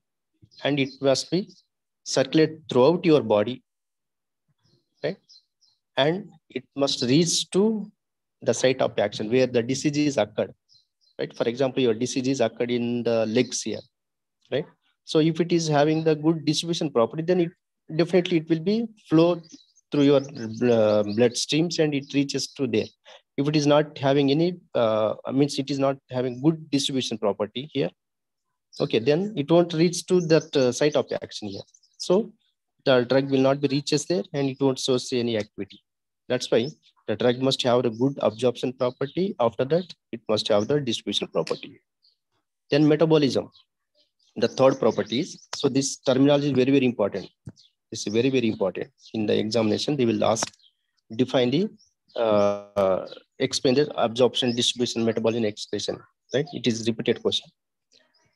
and it must be circulate throughout your body, right? And it must reach to the site of action where the disease is occurred, right? For example, your disease is occurred in the legs here, right? So if it is having the good distribution property, then it definitely it will be flow through your blood streams and it reaches to there. If it is not having any, means it is not having good distribution property here, okay, then it won't reach to that site of action here. So the drug will not be reaches there and it won't source any activity. That's why the drug must have the good absorption property. After that, it must have the distribution property. Then metabolism, the third property is, so this terminology is very, very important. This is very, very important. In the examination, they will ask, define the, explain the absorption, distribution, metabolism, expression, right? It is repeated question.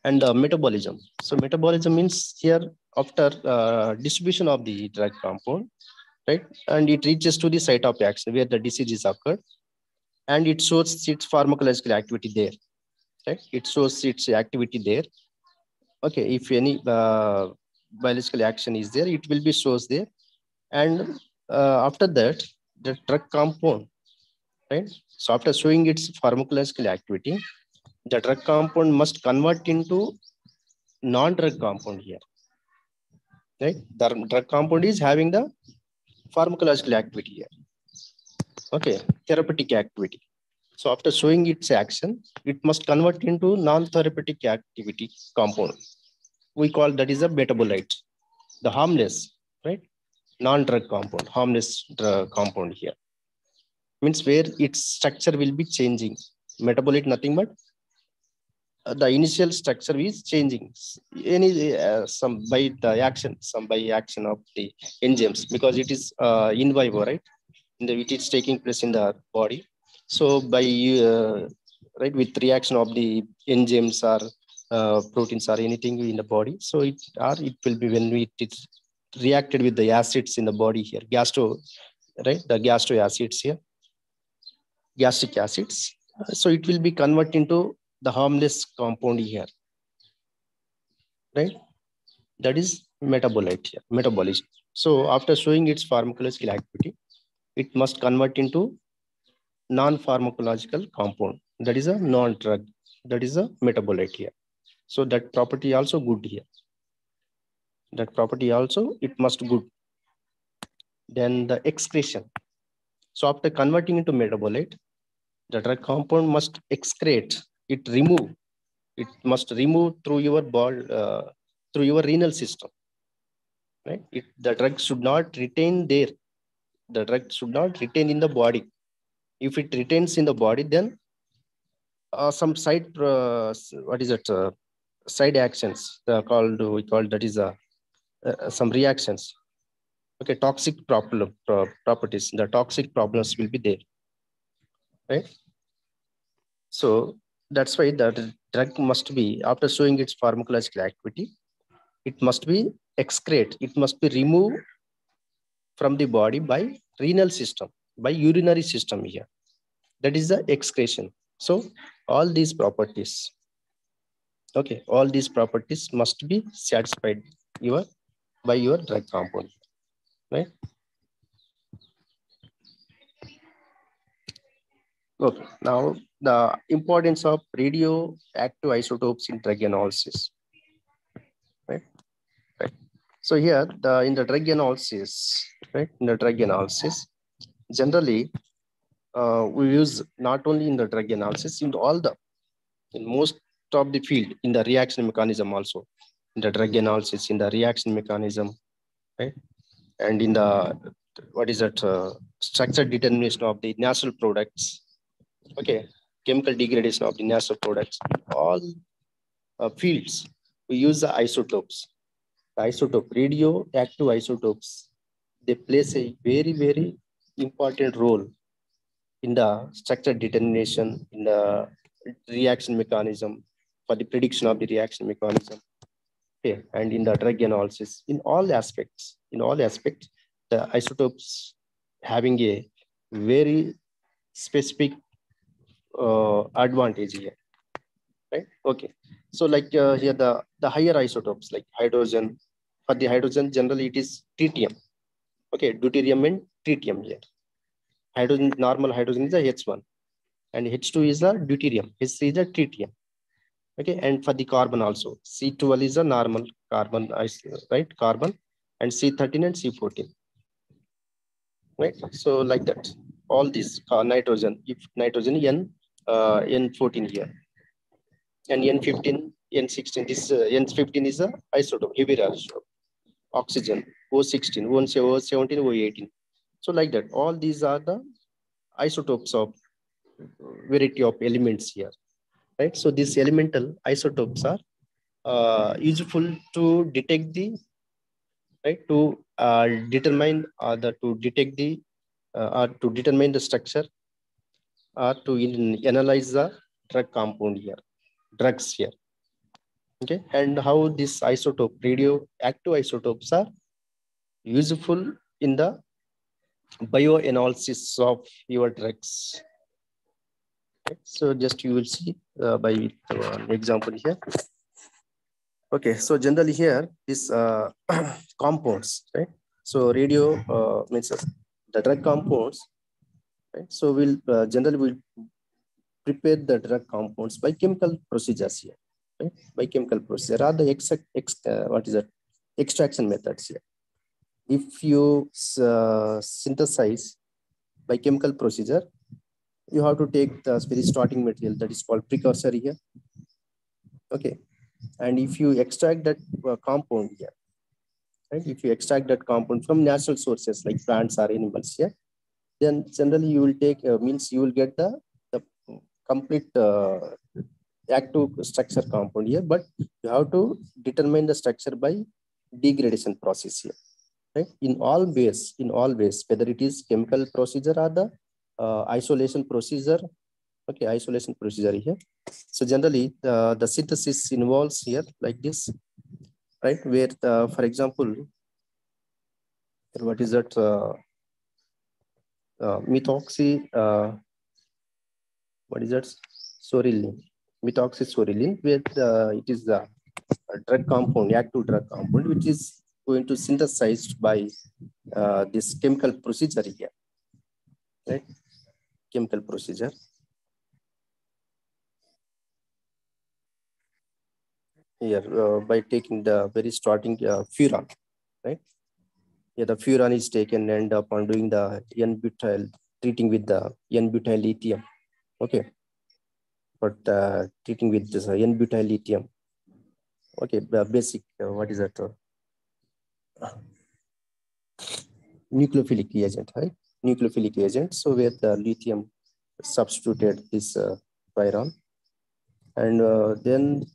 And metabolism. So metabolism means here after distribution of the drug compound, right? And it reaches to the site of action where the disease is occurred and it shows its pharmacological activity there, right? It shows its activity there. Okay, if any biological action is there, it will be shows there. And after that, the drug compound, right? So after showing its pharmacological activity, the drug compound must convert into non-drug compound here, right? The drug compound is having the pharmacological activity here. Okay, therapeutic activity. So after showing its action, it must convert into non-therapeutic activity compound. We call that is a metabolite, the harmless, right? Non-drug compound, harmless drug compound here. Means where its structure will be changing. Metabolite nothing but the initial structure is changing. Any some by action of the enzymes, because it is in vivo, right? It is taking place in the body. So by right with reaction of the enzymes or proteins or anything in the body, so it will be when it's reacted with the acids in the body here, right? The gastro acids here, gastric acids. So it will be converted into the harmless compound here, right? That is metabolite here, metabolism. So after showing its pharmacological activity, it must convert into non-pharmacological compound. That is a non-drug. That is a metabolite here. So that property also good here. That property also it must good. Then the excretion. So after converting into metabolite, the drug compound must excrete. It must remove through your body, through your renal system. Right? The drug should not retain there. The drug should not retain in the body. If it retains in the body, then some side what is it? Side actions we call that is some reactions. Okay, toxic properties. The toxic problems will be there, right? So that's why the drug must be, after showing its pharmacological activity, it must be excrete. It must be removed from the body by renal system, by urinary system here. That is the excretion. So all these properties, okay, all these properties must be satisfied by your drug compound, right? Okay, now the importance of radioactive isotopes in drug analysis, right? Right. So here, in the drug analysis, right? In the drug analysis, generally, we use not only in the drug analysis, in most of the field, in the reaction mechanism also, in the drug analysis, in the reaction mechanism, right? And in the, what is that, structure determination of the natural products, okay, chemical degradation of the natural products, all fields, we use the isotopes. The isotope, radioactive isotopes, they plays a very, very important role in the structure determination, in the reaction mechanism, for the prediction of the reaction mechanism, okay, and in the drug analysis, in all aspects, the isotopes having a very specific advantage here, right? Okay, so like here the higher isotopes like hydrogen, for the hydrogen generally it is tritium, okay, deuterium and tritium here. Hydrogen, normal hydrogen is the H1, and H2 is the deuterium, H3 is the tritium, okay. And for the carbon also, C12 is a normal carbon, right, carbon, and C13 and C14, right? So like that, all these nitrogen, if nitrogen N14 here, and N15, N16, this N15 is a isotope, heavy isotope. Oxygen, O16, O17, O18. So like that, all these are the isotopes of variety of elements here, right? So these elemental isotopes are useful to detect the, right, to determine to detect the or to determine the structure, or to analyze the drug compound here, drugs here, okay. And how this isotope, radioactive isotopes, are useful in the bioanalysis of your drugs. Okay. So just you will see by example here. Okay, so generally here, this compounds, right? So radio means the drug compounds, right? So we'll generally we'll prepare the drug compounds by chemical procedures here, right? By chemical procedure, are the what is that, extraction methods here. If you synthesize by chemical procedure, you have to take the very starting material, that is called precursor here, okay. And if you extract that compound here, right, if you extract that compound from natural sources like plants or animals here, then generally you will take means you will get the complete active structure compound here, but you have to determine the structure by degradation process here, right? In all ways, whether it is chemical procedure or the isolation procedure, okay, isolation procedure here. So generally the synthesis involves here like this, right, where for example, what is that, methoxy, what is that, sorrelin, methoxysorrelin, where it is the drug compound, active drug compound, which is going to synthesized by this chemical procedure here, right? Chemical procedure here by taking the very starting furan, right? Yeah, the furan is taken, and upon doing the N-butyl, treating with the N-butyl lithium, okay, but treating with this N-butyl lithium, okay, the basic what is that, nucleophilic agent, right? Nucleophilic agent. So where the lithium substituted this furan, and then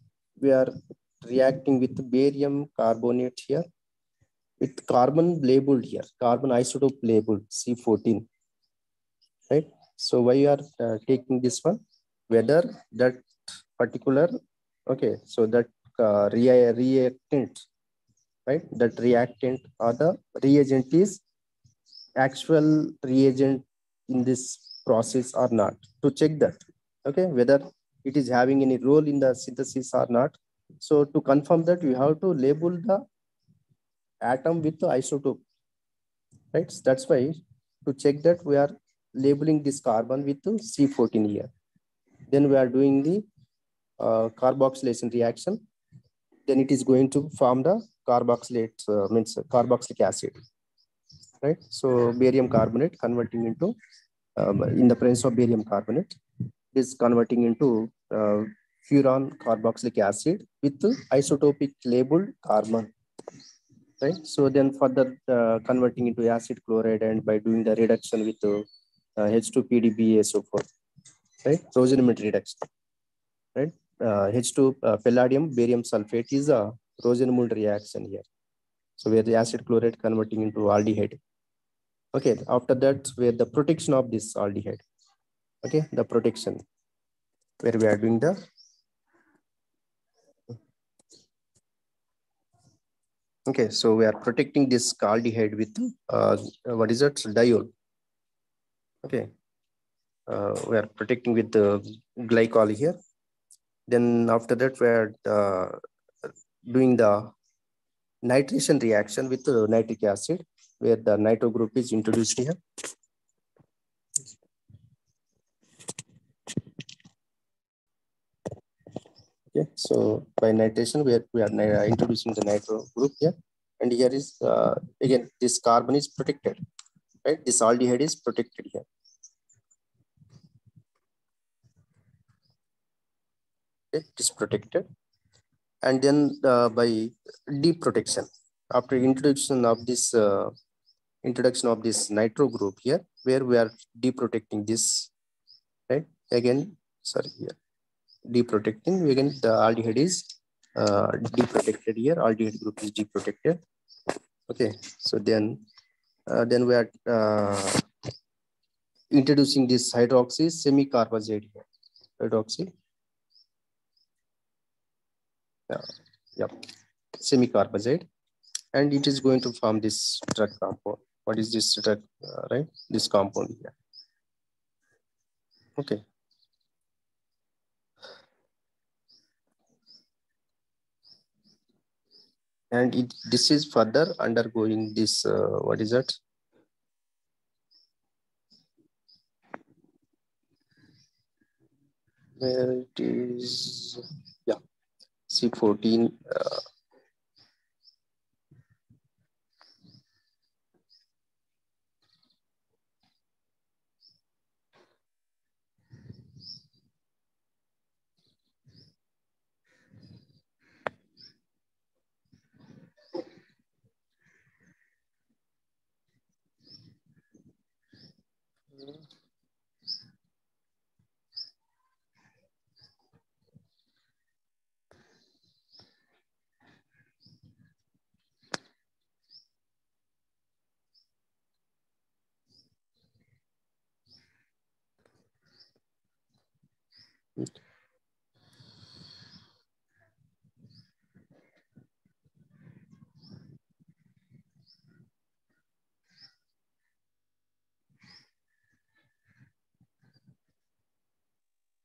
we are reacting with barium carbonate here, with carbon labeled here, carbon isotope labeled C14, right? So why you are taking this one? Whether that particular, okay, so that reactant, right? That reactant or the reagent is actual reagent in this process or not, to check that, okay, whether it is having any role in the synthesis or not. So to confirm that, you have to label the atom with the isotope, right? That's why to check that, we are labeling this carbon with C14 here. Then we are doing the carboxylation reaction. Then it is going to form the carboxylate, means carboxylic acid, right? So barium carbonate converting into, in the presence of barium carbonate, is converting into furan carboxylic acid with isotopic labeled carbon, right? So then further converting into acid chloride, and by doing the reduction with H2PDBaSO4, right? Rosenmund reduction, right? H2 palladium barium sulfate is a Rosenmund reaction here. So where the acid chloride converting into aldehyde. Okay, after that, where the protection of this aldehyde, okay, the protection, where we are doing the, okay, so we are protecting this aldehyde with what is that, diol. Okay, we are protecting with the glycol here. Then after that, we are doing the nitration reaction with nitric acid, where the nitro group is introduced here. Okay, so by nitration, we are introducing the nitro group here, and here is again this carbon is protected, right? This aldehyde is protected here. Okay, it is protected, and then by deep protection, after introduction of this nitro group here, where we are deprotecting this, right? Again, sorry, here, deprotecting again, the aldehyde is deprotected here. Aldehyde group is deprotected. Okay, so then we are introducing this hydroxy semi-carbazide here. Hydroxy, yeah, semi-carbazide, and it is going to form this drug compound. What is this drug, right? This compound here. Okay. And this is further undergoing this, what is that? Where it is, yeah, C14.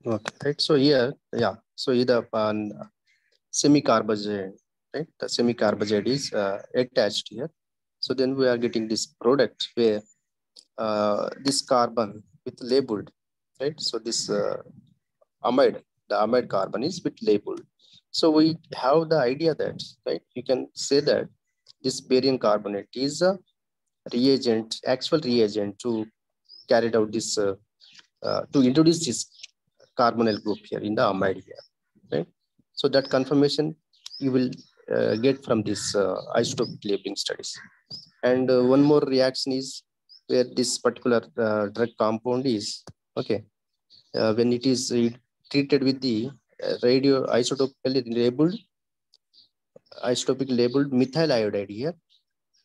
Okay, right. So here, yeah. So either semi-carbazide, right? The semi-carbazide is attached here. So then we are getting this product where this carbon with labeled, right? So this amide, the amide carbon is with labeled. So we have the idea that, right? You can say that this barium carbonate is a reagent, actual reagent to carry out this, to introduce this carbonyl group here in the amide here, right? So that confirmation you will get from this isotopic labeling studies. And one more reaction is where this particular drug compound is, okay, when it is treated with the radio isotopic labeled methyl iodide here,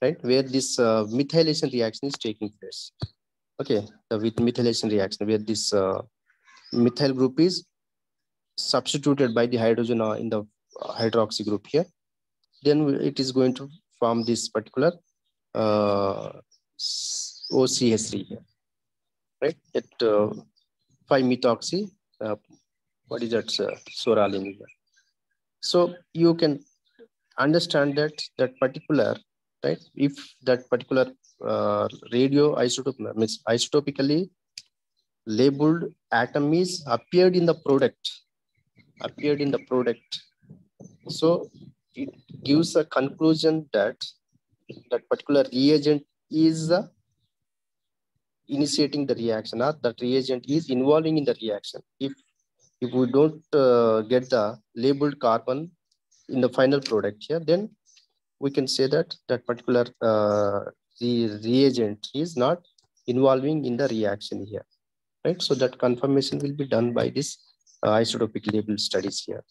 right, where this methylation reaction is taking place. Okay, with methylation reaction, where this methyl group is substituted by the hydrogen in the hydroxy group here, then it is going to form this particular OCH3 here, right? At 5-methoxy, what is that? Soraline here. So you can understand that particular, right? If that particular radio isotope means isotopically labeled atom is appeared in the product, so it gives a conclusion that that particular reagent is initiating the reaction, or that reagent is involving in the reaction. If we don't get the labeled carbon in the final product here, then we can say that that particular the reagent is not involving in the reaction here, right? So that confirmation will be done by this isotopic label studies here,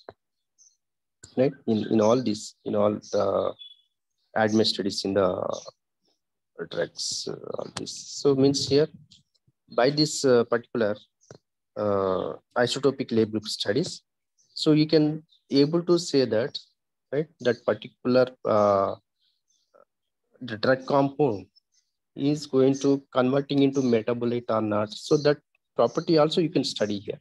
right? In all this, in all the ADME studies in the drugs, all this. So means here by this particular isotopic label studies, so you can able to say that, right, that particular the drug compound is going to converting into metabolite or not. So that property also you can study here,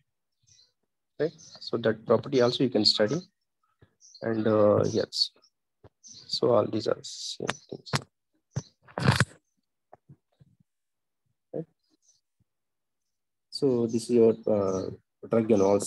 right? So that property also you can study, and yes, so all these are same things, right? So this is your drug and all